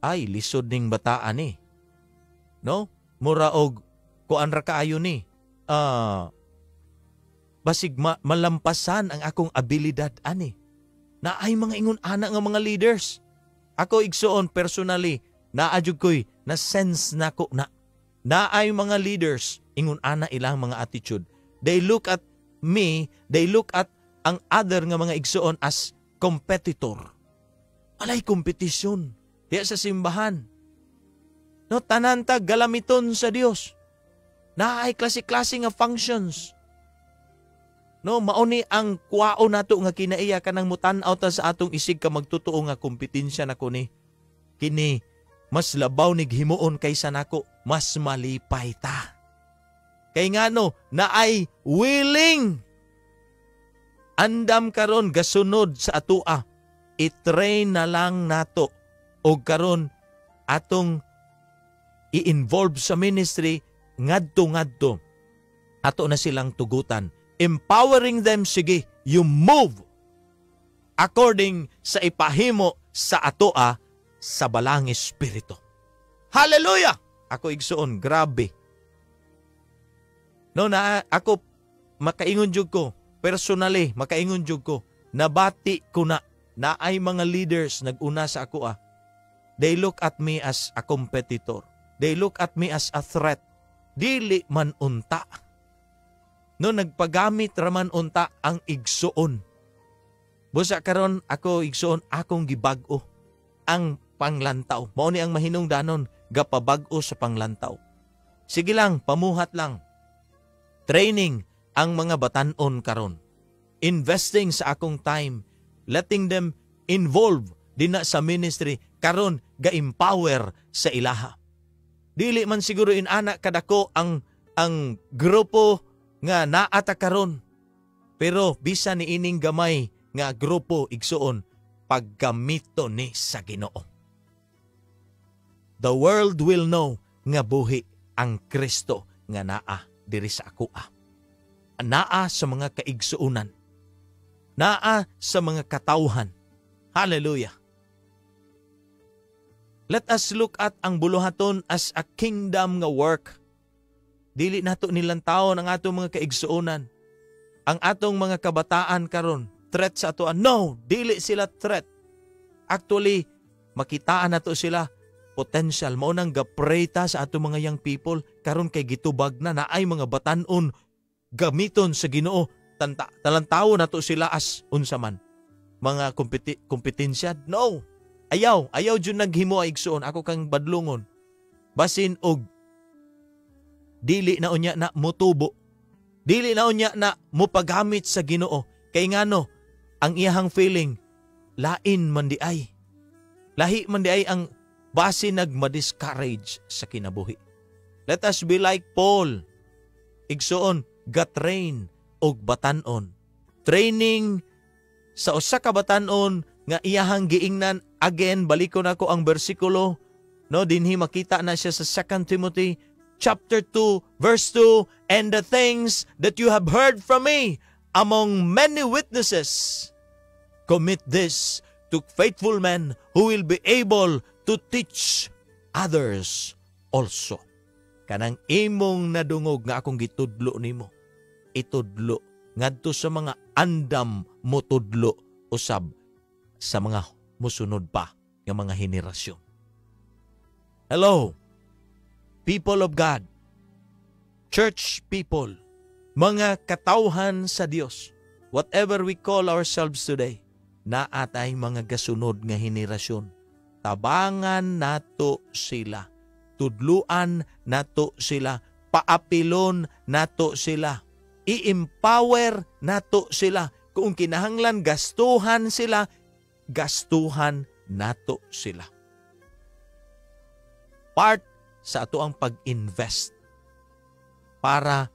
[SPEAKER 1] ay lisod ning bataan ni. No? Mura og kuan ra kaayo ni. Basig malampasan ang akong abilidad ani. Naay mga ingon ana nga mga leaders. Ako igsuon personally, naadjud ko'y na sense nako na naay mga leaders ingon ana ilang mga attitude. They look at me, they look at ang other nga mga igsuon as competitor. Alay kompetisyon diya sa simbahan. No, tanantag galamiton sa Dios. Naay klase-klase nga functions. No, mauni ang kuwao nato nga kinaiya kanang mutan-aw ta sa atong isig ka magtotoo nga kompetensya nako ni. Kini mas labaw nig himuon kaysa nako, mas malipay ta. Kay ngano naay willing andam karon gasunod sa atoa. I-train na lang nato og karon atong i-involve sa ministry ngadto-ngadto. Ato na silang tugutan. Empowering them, sige, you move according sa ipahimo sa atoa sa balang espiritu. Hallelujah! Ako igsuon, grabe. No, na ako makaingon jud ko, personally, makaingon jud ko, nabati ko na ay mga leaders naguna sa ako They look at me as a competitor. They look at me as a threat. Dili man unta. No, nagpagamit raman unta ang igsuon. Busa karon ako igsuon akong gibag-o ang panglantaw. Mao ni ang mahinungdanon gapabag-o sa panglantaw. Sige lang, pamuhat lang. Training ang mga batanon karon. Investing sa akong time, letting them involve dina sa ministry karon ga-empower sa ilaha. Dili man siguro inana kadako ang grupo nga naata karon. Pero bisa ni ining gamay nga grupo igsuon paggamito ni sa Ginoo. The world will know nga buhi ang Kristo nga naa diri sa akoa. Naa sa mga kaigsuunan. Naa sa mga katawhan. Hallelujah. Let us look at ang buluhaton as a kingdom nga work. Dili nato nilang taon ang atong mga kaigsuunan. Ang atong mga kabataan karon threat sa atoan. No, dili sila threat. Actually, makitaan nato sila potential. Mao nang gapreta sa atong mga young people karon kay gitubag na ay mga batanon gamiton sa Ginoo. Talantawo nato sila as unsa man. Mga kompetensya. No. Ayaw jud naghimo ay igsuon. Ako kang badlungon. Basin og dili na unya na motubo. Dili na unya na mopagamit sa Ginoo. Kay ngano, ang iyahang feeling, lain man di ay. Lahi man di ay ang base nagma-discourage sa kinabuhi. Let us be like Paul. Igsuon, gatrain og batanon. Training sa usa ka batanon nga iyahang giingnan. Again, balikon ako ang bersikulo. No, dinhi makita na siya sa 2 Timothy chapter 2, verse 2, and the things that you have heard from me among many witnesses, commit this to faithful men who will be able to teach others also. Kanang imong nadungog nga akong gitudlo nimo, itudlo ngadto sa mga andam mo tudlo usab sa mga musunod pa nga mga henerasyon. Hello, people of God, church people, mga katawhan sa Dios, whatever we call ourselves today, naatay mga gasunod nga henerasyon. Tabangan nato sila, tudluan nato sila, paapilon nato sila, i-empower nato sila. Kung kinahanglan gastuhan sila, gastuhan nato sila. part sa ato ang pag-invest para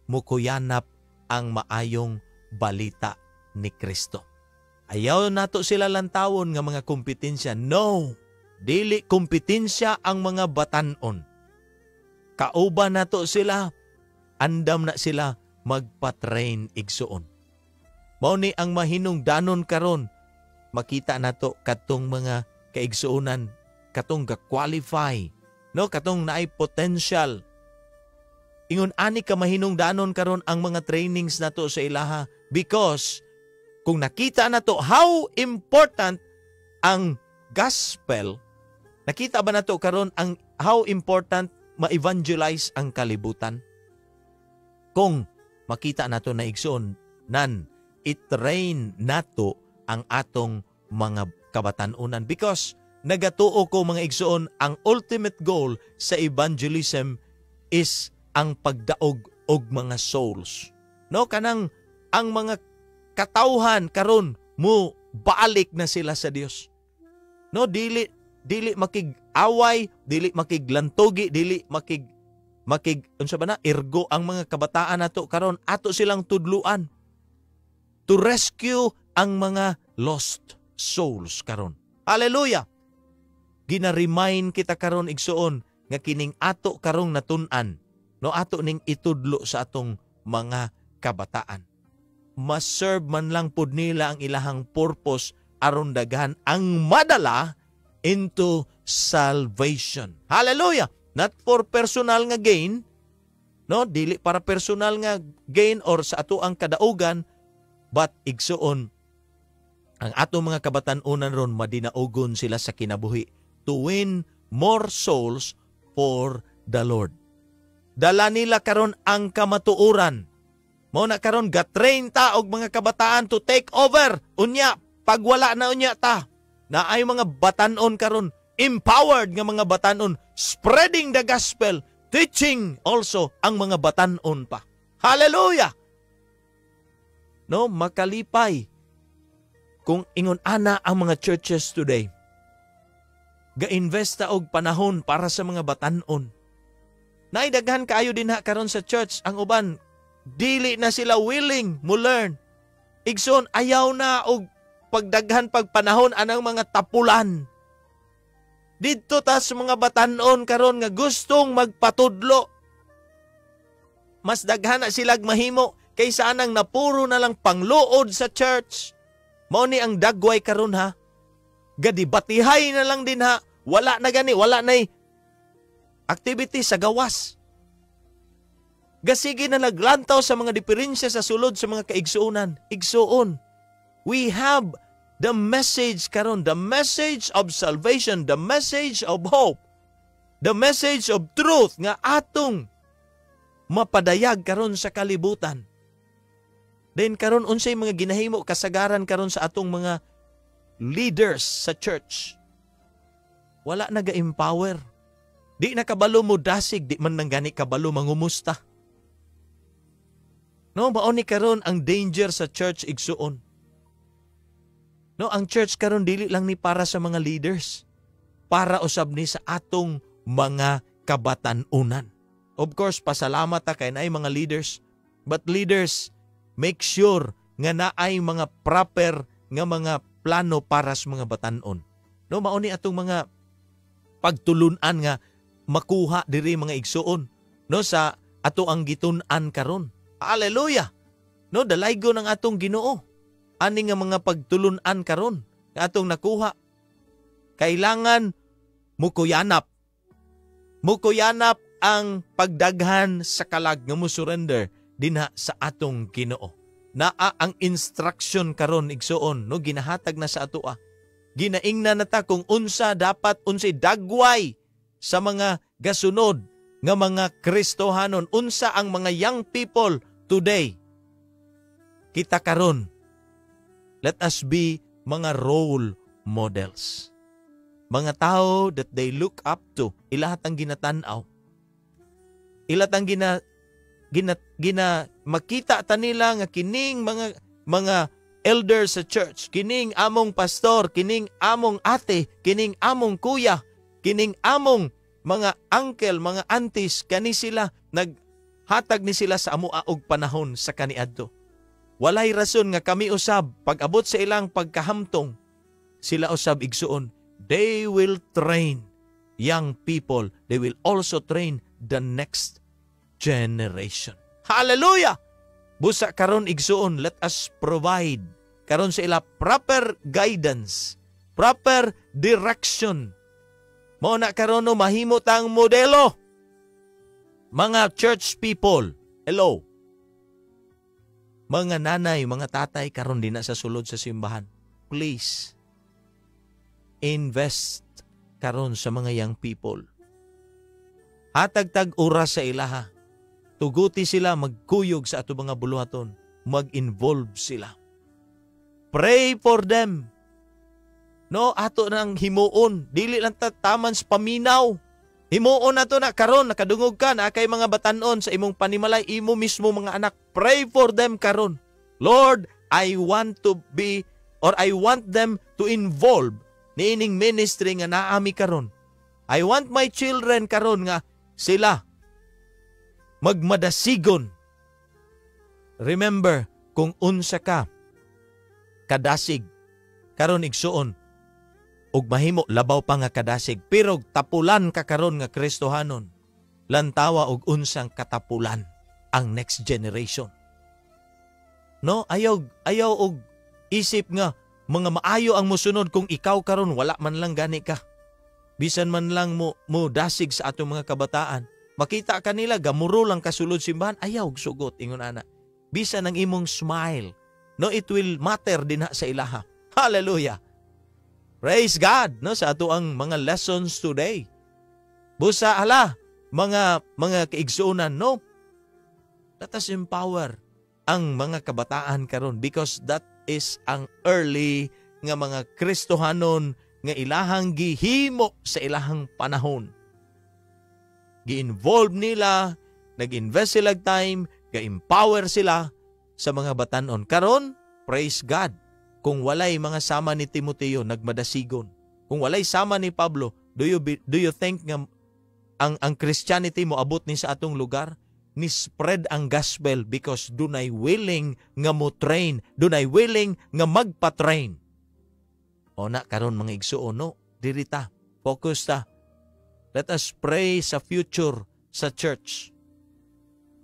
[SPEAKER 1] mukuyanap ang maayong balita ni Kristo. Ayaw nato sila lantawon nga mga kompetensya. No! Dili kompetensya ang mga batanon. Kauban nato sila, andam na sila magpa-train igsuon. Mao ni ang mahinungdanon karon, makita nato katong mga kaigsuonan, katong ga-qualify, no, katong naay potential. Ingon ani ka mahinungdanon karon ang mga trainings nato sa ilaha because kung nakita nato how important ang gospel, nakita ba nato karon ang how important ma-evangelize ang kalibutan? Kung makita nato na igsoon nan i-train nato ang atong mga kabatanunan because nagatuo ko mga igsoon ang ultimate goal sa evangelism is ang pagdaog og mga souls. No, kanang ang mga katawhan karon mo balik na sila sa Dios. No, dili makig-away, dili makiglantogi, dili unsa ba na ergo ang mga kabataan nato karon ato silang tudluan to rescue ang mga lost souls karon. Hallelujah. Gina-remind kita karon igsuon nga kining ato karong natun-an, no, ato ning itudlo sa atong mga kabataan. Mas-serve man lang pud nila ang ilahang purpose aron daghan ang madala into salvation. Hallelujah! Not for personal nga gain, no, dili para personal nga gain or sa ato ang kadaugan, but igsuon ang ato mga kabatanunan ron madinaugon sila sa kinabuhi to win more souls for the Lord. Dala nila karon ang kamatuoran. Mao na karon ga-train ta og mga kabataan to take over. Unya, pag wala na unya ta, na ay mga batanon karon, empowered nga mga batanon, spreading the gospel, teaching also ang mga batanon pa. Hallelujah! No, makalipay kung ingon ana ang mga churches today. Ga-invest ta og panahon para sa mga batanon. Naidaghan kaayo din ha karon sa church ang uban dili na sila willing mo learn. Igsoon, ayaw na og pagdaghan pagpanahon anang mga tapulan. Dito ta sa mga batanon karon nga gustong magpatudlo. Mas daghan na sila mahimo kaysa anang napuro na lang pangluod sa church. Mao ni ang dagway karon ha. Gadibatihay na lang din ha. Wala na gani, wala na activity sa gawas. Gasige na naglantaw sa mga diferensya sa sulod sa mga kaigsuonan. Igsuon. We have the message karon, the message of salvation, the message of hope, the message of truth nga atong mapadayag karon sa kalibutan. Then karon unsay mga ginahimo kasagaran karon sa atong mga leaders sa church. Wala na ga-empower. Di na kabalo mo dasig, di man nang gani kabalo mangumusta. No, mao ni karon ang danger sa church igsuon. No, ang church karon dili lang ni para sa mga leaders. Para usab ni sa atong mga kabatanunan. Of course, pasalamat ta kay naay mga leaders. But leaders, make sure nga naay mga proper nga mga plano para sa mga batanon. No, mao ni atong mga pagtulunan nga makuha diri mga igsuon, no, sa ato ang gitun-an karon. Hallelujah! No, dalaygo ng atong Ginoo. Ani nga mga pagtulunan karon nga atong nakuha. Kailangan mukuyanap. Mukuyanap ang pagdaghan sa kalag nga mo surrender dinha sa atong Ginoo. Naa ang instruction karon igsuon, no, ginahatag na sa atoa. Ginaingna na ta kung unsa dapat unsay dagway sa mga gasunod nga mga Kristohanon, unsa ang mga young people today. Kita karon, let us be mga role models. Mga tao that they look up to. Ilahat ang ginatanaw. Ilahat ang makita ta nila nga kining mga elders sa church, kining among pastor, kining among ate, kining among kuya, kining among mga uncle, mga aunties, kani sila, naghatag ni sila sa amua og panahon sa kaniadto. Walay rason nga kami usab, pag-abot sa ilang pagkahamtong, sila usab igsuon, they will train young people. They will also train the next generation. Hallelujah! Busa karon igsuon, let us provide karon sa ila proper guidance, proper direction. Mao na karon no mahimo tang modelo. Mga church people, hello. Mga nanay, mga tatay karon din na sa sulod sa simbahan. Please invest karon sa mga young people. Hatag-tag oras sa ilaha. Tuguti sila magkuyog sa ato mga buluhaton. Mag-involve sila. Pray for them. No, ato nang himuon. Dili lang taman sa paminaw. Himuon na to na karon, nakadungog ka na kay mga batanon sa imong panimalay, imo mismo mga anak. Pray for them karon. Lord, I want to be, or I want them to involve niining ministry nga naami karon. I want my children karon nga sila magmadasigon. Remember, kung unsa ka kadasig, karon igsuon, ug mahimo labaw pa nga kadasig, pero tapulan ka karon nga Kristohanon, lantawa og unsang katapulan ang next generation. No, ayaw og isip nga mga maayo ang musunod kung ikaw karon wala man lang gani ka. Bisan man lang mo dasig sa atong mga kabataan. Makita ka nila gamuro lang kasulod simbahan, ayaw og sugot ingon ana. Bisan ang imong smile, no, it will matter din sa ilaha. Hallelujah. Praise God, no, sa ato ang mga lessons today. Busa hala, mga kaigsuunan, no? Let us empower ang mga kabataan karon because that is ang early nga mga Kristohanon nga ilahang gihimo sa ilahang panahon. Gi-involve nila, nag-invest sila time, ga-empower sila sa mga batanon. Karon, praise God. Kung walay mga sama ni Timoteo nagmadasigon, kung walay sama ni Pablo, do you think nga ang Christianity mo abot ni sa atong lugar? Ni spread ang gospel because dunay willing nga mo train, dunay willing nga magpa-train. O na karon mga igsuon, no, diri ta, focus ta. Let us pray sa future sa church.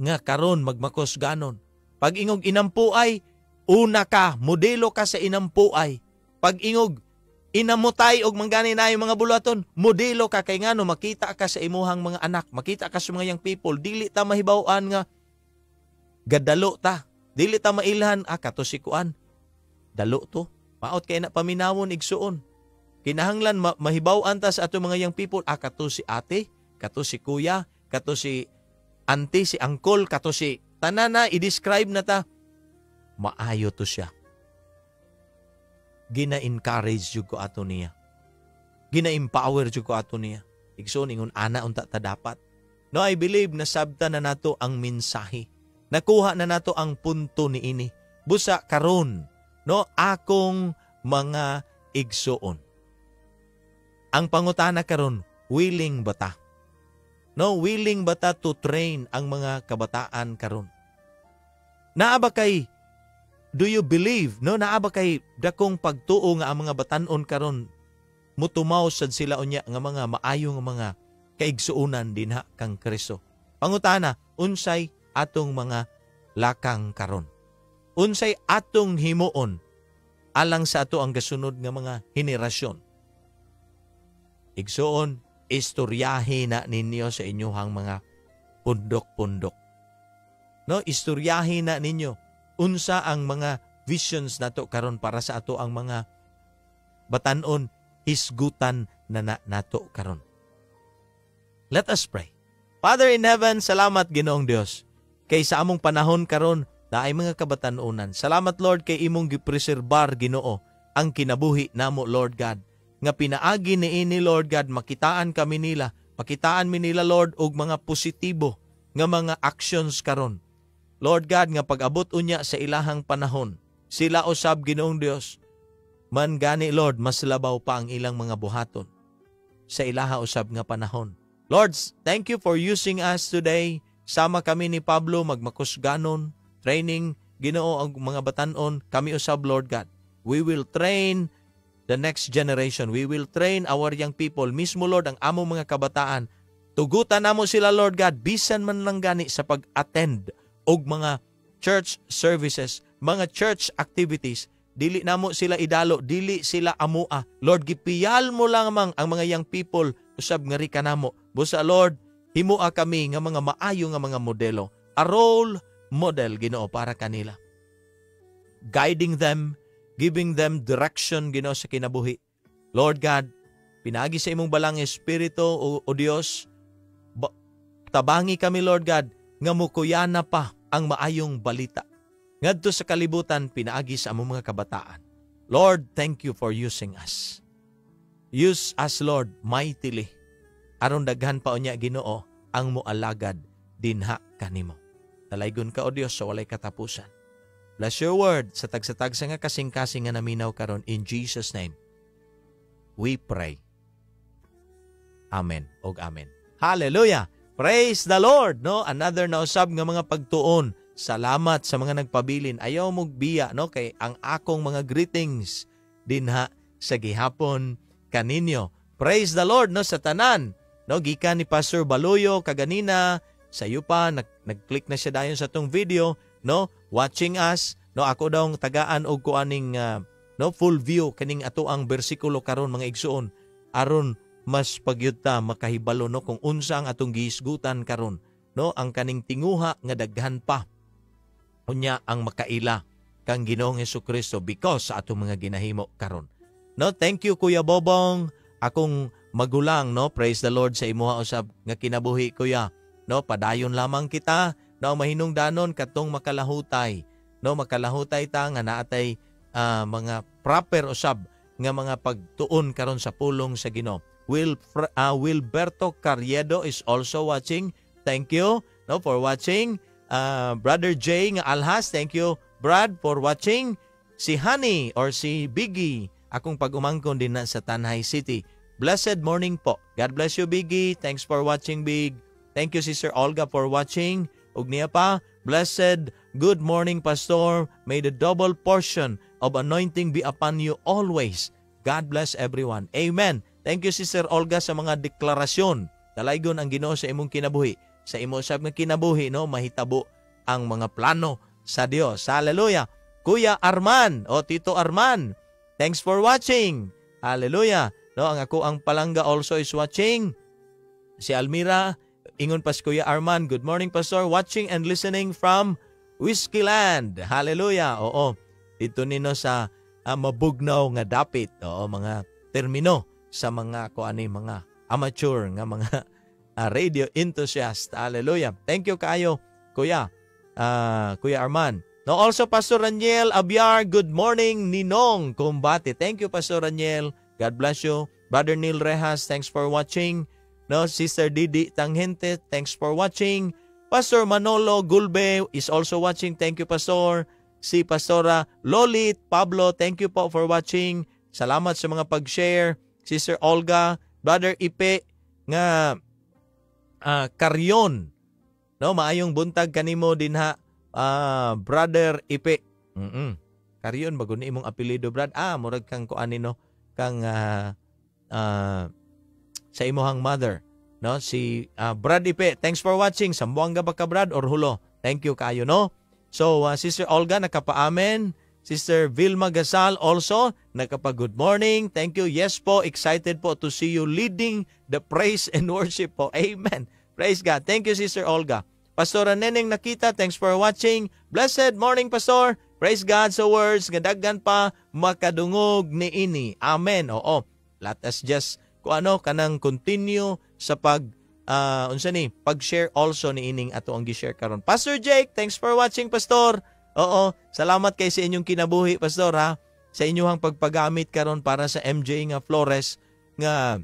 [SPEAKER 1] Nga karon magmakos ganon. Pag ingog inampuay, una ka, modelo ka sa inampuay. Pag ingog, inamutay og manggani na yung mga bulaton, modelo ka kay ngano makita ka sa imuhang mga anak, makita ka sa mga young people, dili ta mahibaw-an nga gadalo ta. Dili ta mailhan, kato si kuan. Dalo to. Maot kay na paminawon igsuon. Kinahanglan mahibaw-an ta sa ato mga young people, kato si ate, kato si kuya, kato si auntie, si uncle, kato si tanana, i-describe na ta. Maayo to siya. Gina-encourage jud ko ato niya. Gina-empower jud ko ato niya. Igsoon ingon ana unta ta dapat. No, I believe na sabta na nato ang mensahe. Nakuha na nato ang punto ni ini. Busa karon, no, akong mga igsoon. Ang pangutana karon, willing ba ta? No, willing ba ta to train ang mga kabataan karon? Naa ba kay do you believe, no, naaba kay dakong pagtuo nga ang mga batanon karon mutumaw sad sila unya nga mga maayo nga mga kaigsuonan dinha kang Kristo. Pangutana, unsay atong mga lakang karon? Unsay atong himuon alang sa ato ang gasunod nga mga henerasyon? Igsuon, istoryahin na ninyo sa inyong mga pundok-pundok. No, istoryahin na ninyo unsa ang mga visions nato karon para sa ato ang mga batanon, hisgutan na nato karon. Let us pray. Father in heaven, salamat Ginoong Dios kay sa among panahon karon naay mga kabatanunan. Salamat Lord kay imong gipreserbar Ginoo ang kinabuhi namo Lord God. Nga pinaagi niini Lord God, makitaan kami nila, makitaan mi nila Lord og mga positibo nga mga actions karon. Lord God, nga pag-abot unya sa ilahang panahon, sila usab Ginoong Dios, man gani Lord, mas labaw pa ang ilang mga buhaton sa ilaha usab nga panahon. Lord, thank you for using us today. Sama kami ni Pablo magmakusganon, training, Ginoo ang mga batanon, kami usab, Lord God. We will train the next generation. We will train our young people. Mismo, Lord, ang among mga kabataan. Tugutan namo sila, Lord God, bisan man lang gani sa pag-attend og mga church services, mga church activities. Dili namo sila idalo, dili sila amua. Lord, gipiyal mo lamang ang mga young people usab nga rika namo. Busa, Lord, himua kami nga mga maayo nga mga modelo. A role model, Ginoo, para kanila. Guiding them, giving them direction, Ginoo, sa kinabuhi. Lord God, pinagi sa imong balang espiritu, o Dios, tabangi kami, Lord God, nga mukuyana pa ang maayong balita. Ngadto sa kalibutan, pinaagi sa among mga kabataan. Lord, thank you for using us. Use us, Lord, mightily. Aron daghan pa unya, Ginoo, ang mualagad dinha kanimo. Talaygon ka, O Dios, sa walay katapusan. Bless your word sa tagsatagsa nga kasing-kasing nga naminaw karon. In Jesus' name, we pray. Amen og amen. Hallelujah! Praise the Lord! No? Another na usab nga mga pagtuon. Salamat sa mga nagpabilin. Ayaw mong biya, no? Kay ang akong mga greetings dinha sa gihapon kaninyo. Praise the Lord, no? Sa tanan. No? Gikan ni Pastor Baluyo kaganina. Sa iyo pa, nag-click na siya dayon sa tong video, no? Watching us, no? Ako daw tagaan og kuaning no, full view kaning ato ang bersikulo karon, mga igsuon, aron mas pagyud ta makahibalo, no, kung unsa ang atong gihisgutan karon, no? Ang kaning tinguha nga daghan pa unya ang makaila kang Ginoong Hesukristo because sa atong mga ginahimo karon. No, thank you Kuya Bobong, akong magulang, no? Praise the Lord sa imuha usab nga kinabuhi, Kuya. No, padayon lamang kita, no, mahinungdanon katong makalahutay. No, makalahutay ta nga naatay mga proper usab nga mga pagtuon karon sa pulong sa Ginoo. Wilberto Carriedo is also watching. Thank you, no, for watching. Brother Jay nga Alhas, thank you, Brad, for watching. Si Honey or si Biggie, akong pag-umangkon din na sa Tanay City. Blessed morning po. God bless you, Biggie. Thanks for watching, Big. Thank you, Sister Olga, for watching. Ug niya pa, blessed good morning, Pastor. May the double portion of anointing be upon you always. God bless everyone. Amen. Thank you, Sister Olga, sa mga deklarasyon. Dalaygon ang Ginoo sa imong kinabuhi. Sa imo sab nga kinabuhi, no, mahitabo ang mga plano sa Dios. Hallelujah. Kuya Arman, o Tito Arman, thanks for watching. Hallelujah. No, ang ako ang palangga also is watching. Si Almira, ingon pa si Kuya Arman, good morning, Pastor. Watching and listening from Whiskeyland. Hallelujah. Oo. Dito nino sa mabugnaw nga dapit. Oo, mga termino sa mga mga amateur nga mga radio enthusiast. Hallelujah. Thank you kayo, Kuya. Kuya Arman. No, also Pastor Raniel Abiar, good morning, Ninong Kumbate. Thank you, Pastor Raniel. God bless you. Brother Neil Rejas, thanks for watching. No, Sister Didi Tanghente, thanks for watching. Pastor Manolo Gulbe is also watching. Thank you, Pastor. Si Pastora Lolit Pablo, thank you po for watching. Salamat sa mga pag-share. Sister Olga, Brother Ipe nga Karyon. No, maayong buntag kanimo dinha, Brother Ipe. Karyon bago ni imong apelyido, Brad. Murag kang kuanin, no, kang sa imuhang mother, no, si Brad Ipe. Thanks for watching. Sambuanga ba ka, Brad, or hulo? Thank you kayo, no. So Sister Olga nakapa-amen. Sister Vilma Gasal also nakapa-good morning. Thank you. Yes po, excited po to see you leading the praise and worship po. Amen. Praise God. Thank you, Sister Olga. Pastora Neneng Nakita, thanks for watching. Blessed morning, Pastor. Praise God sa words nga daghan pa makadungog ni ini. Amen. Oo. Let us just kanang continue sa pag-share also ni ining ato ang gi-share karon. Pastor Jake, thanks for watching, Pastor. Oo, salamat kay sa inyong kinabuhi, Pastor, ha, sa inyong pagpagamit karon para sa MJ nga Flores nga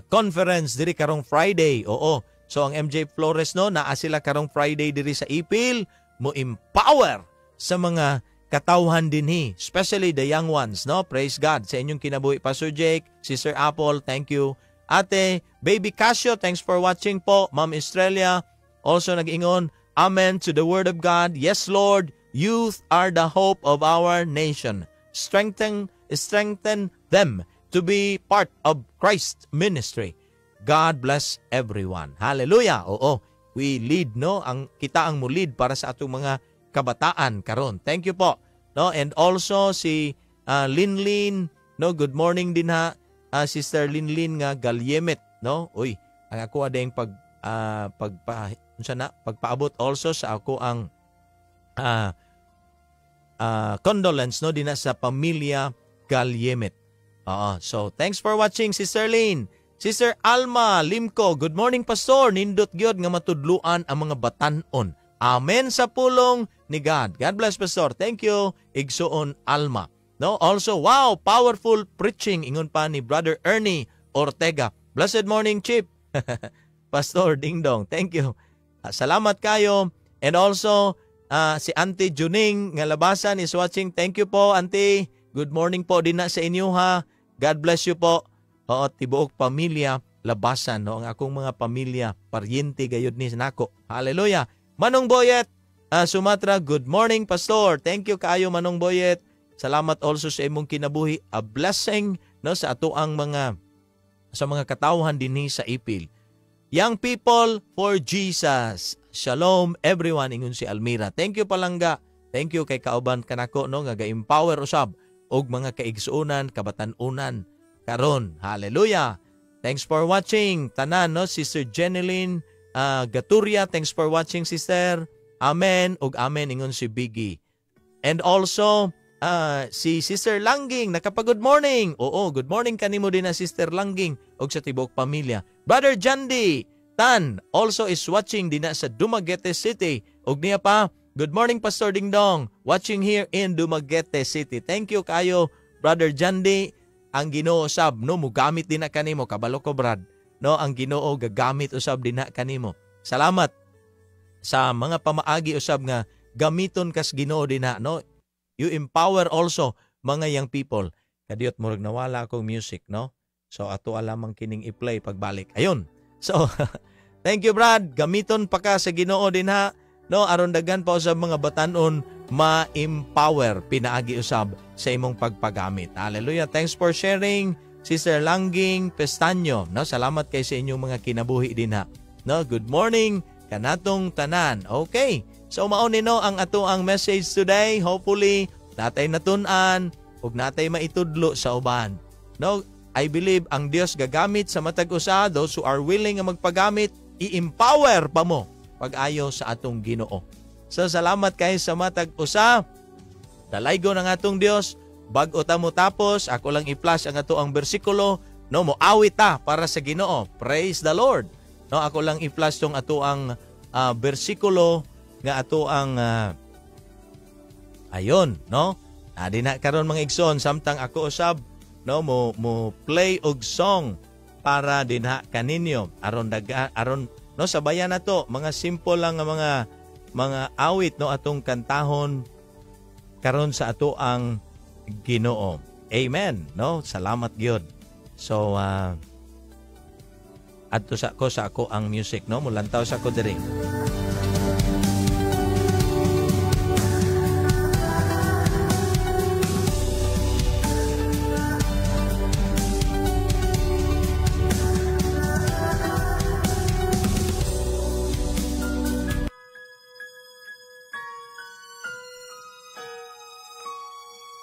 [SPEAKER 1] conference diri karong Friday. Oo. So ang MJ Flores, no, naa sila karong Friday diri sa Ipil, mo empower sa mga katawhan dinhi, especially the young ones, no? Praise God sa inyong kinabuhi, Pastor Jake, Sister Apple, thank you. Ate Baby Casio, thanks for watching po. Ma'am Estrella, also nag-ingon, Amen to the Word of God. Yes, Lord, youth are the hope of our nation. Strengthen them to be part of Christ's ministry. God bless everyone. Hallelujah. Oo, we lead, no? Kita ang mulid para sa atong mga kabataan karon. Thank you po. No, and also si Linlin, no, good morning din ha. Sister Linlin nga Galyemet, no? Uy, ang ako adeng pagpaabot also sa ako ang condolence, no, din sa pamilya Galyemet. So thanks for watching, Sister Lynn. Sister Alma Limco, good morning Pastor. Nindot gyud nga matudluan ang mga batan-on. Amen sa pulong ni God. God bless, Pastor. Thank you, Igsoon Alma. No, also, wow, powerful preaching. Ingon pa ni Brother Ernie Ortega. Blessed morning, Chip. Pastor Ding Dong, thank you. Salamat kayo. And also, si Auntie Juning nga labasan is watching. Thank you po, Auntie. Good morning po din na sa inyo ha. God bless you po. Oo, tibuok pamilya labasan, no, ang akong mga pamilya paryente gayud ni nako. Hallelujah. Manong Boyet, Sumatra, good morning Pastor. Thank you kaayo Manong Boyet. Salamat also sa imong kinabuhi. A blessing, no, sa atoang mga katawhan dinhi sa Ipil. Young people for Jesus. Shalom everyone, ingon si Almira. Thank you palangga. Thank you kay kauban kanako, no, nga ga-empower usab og mga kaigsuonan, kabatan-unan karon. Hallelujah. Thanks for watching tanan, no, Sister Jeneline Gaturia, thanks for watching, sister. Amen ug amen ingon si Biggie. And also si Sister Langging nakapag-good morning. Oo, good morning kanimo din na Sister Langging ug sa tibuok pamilya. Brother Jandy Tan also is watching din sa Dumaguete City. Ug niya pa, good morning Pastor Dingdong, watching here in Dumaguete City. Thank you kayo Brother Jandy. Ang Ginoo sab, no, mugamit din na kanimo, kabalo ko Brad. No, ang Ginoo gagamit usab din na kanimo. Salamat sa mga pamaagi usab nga gamiton kas Ginoo din na, no. You empower also mga young people. Kadiyot murag nawala akong music, no. So ato alamang kining i-play pagbalik. Ayun. So thank you Brad. Gamiton pa ka sa Ginoo din ha. No, aron daghan pa usab mga batanon ma-empower pinaagi usab sa imong pagpagamit. Hallelujah. Thanks for sharing. Sister Langging Pestaño, no, salamat kay sa inyong mga kinabuhi din ha. No, good morning kanatong tanan. Okay. So mao ni no ang ato ang message today. Hopefully natay natun-an ug natay maitudlo sa uban. No, I believe ang Dios gagamit sa matag usa, those who are willing nga magpagamit, i-empower pa mo pag-ayo sa atong Ginoo. So salamat kay sa matag usa. Dalaygo ng atong Dios. Bag-o ta mo tapos, ako lang i-flash ang ato ang bersikulo, no, mo awit ta para sa Ginoo. Praise the Lord. No, ako lang i-flash tong ato ang bersikulo nga ato ang ayon, no. Adi na karon mga igsoon, samtang ako usab, no, mo play og song para dinha kaninyo aron no, sabayan nato mga simple lang nga mga awit, no, atong kantahon karon sa ato ang Ginoo. Amen. No, salamat gyud. So adto sa ako ang music, no, mulantaw sa ako diri.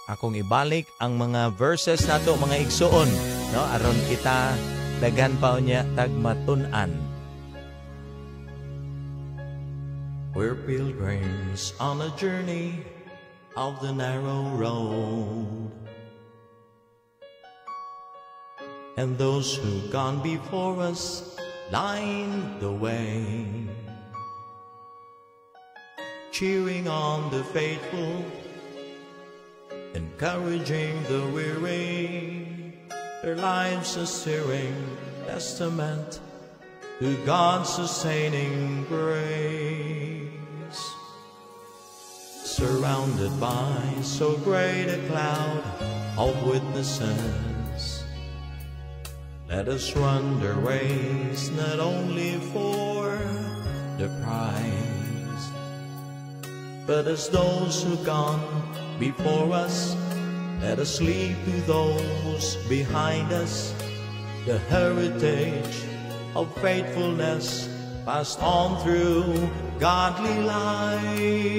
[SPEAKER 1] Akong ibalik ang mga verses nato mga igsoon, no, aron kita daghan pa unya tagmatun-an. We're pilgrims on a journey of the narrow road, and those who gone before us line the way, cheering on the faithful, encouraging the weary, their lives a stirring testament to God's sustaining grace. Surrounded by so great a cloud of witnesses, Let us run the race not only for the prize, but as those who gone before us, let us leave to those behind us the heritage of faithfulness passed on through godly lives.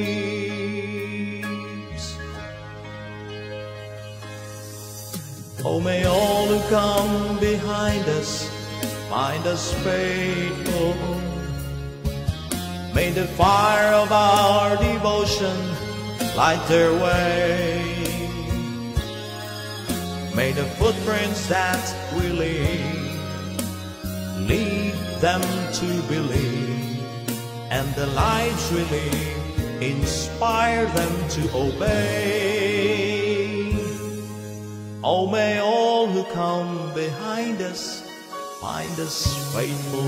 [SPEAKER 1] Oh, may all who come behind us find us faithful. May the fire of our devotion light their way. May the footprints that we lead them to believe, and the lives we live inspire them to obey. Oh, may all who come behind us find us faithful.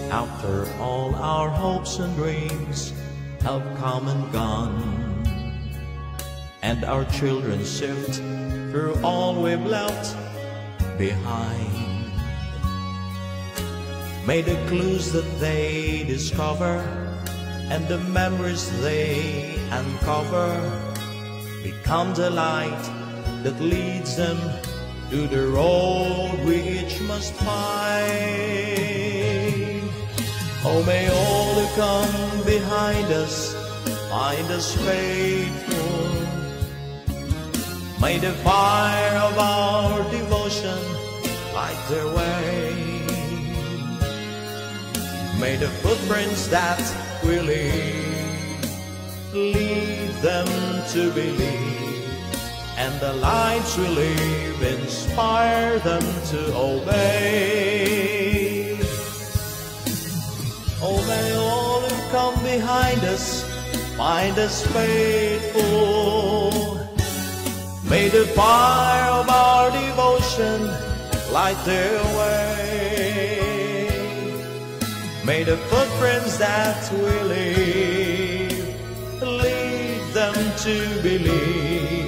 [SPEAKER 1] After all our hopes and dreams have come and gone, and our children sift through all we've left behind, may the clues that they discover and the memories they uncover become the light that leads them to the road we each must find. Oh, may all who come behind us find us faithful. May the fire of our devotion light their way. May the footprints that we lead them to believe, and the lives we live inspire them to obey. Oh, may all who come behind us find us faithful. May the fire of our devotion light their way. May the footprints that we lead them to believe,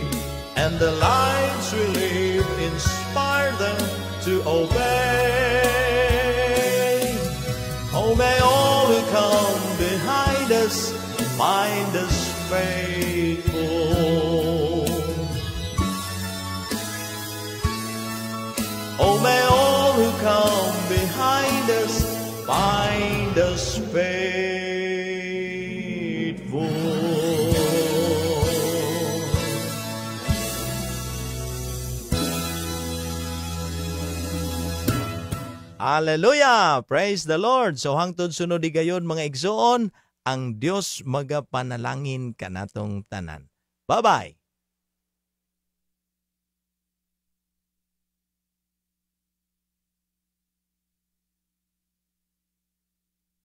[SPEAKER 1] and the lives we live inspire them to obey. Oh, may all who come behind us find us faithful. Oh, may all who come behind us find us faithful. Hallelujah! Praise the Lord! So hangtod sunod gayon mga igsoon, ang Dios magapanalangin kanatong tanan. Bye-bye!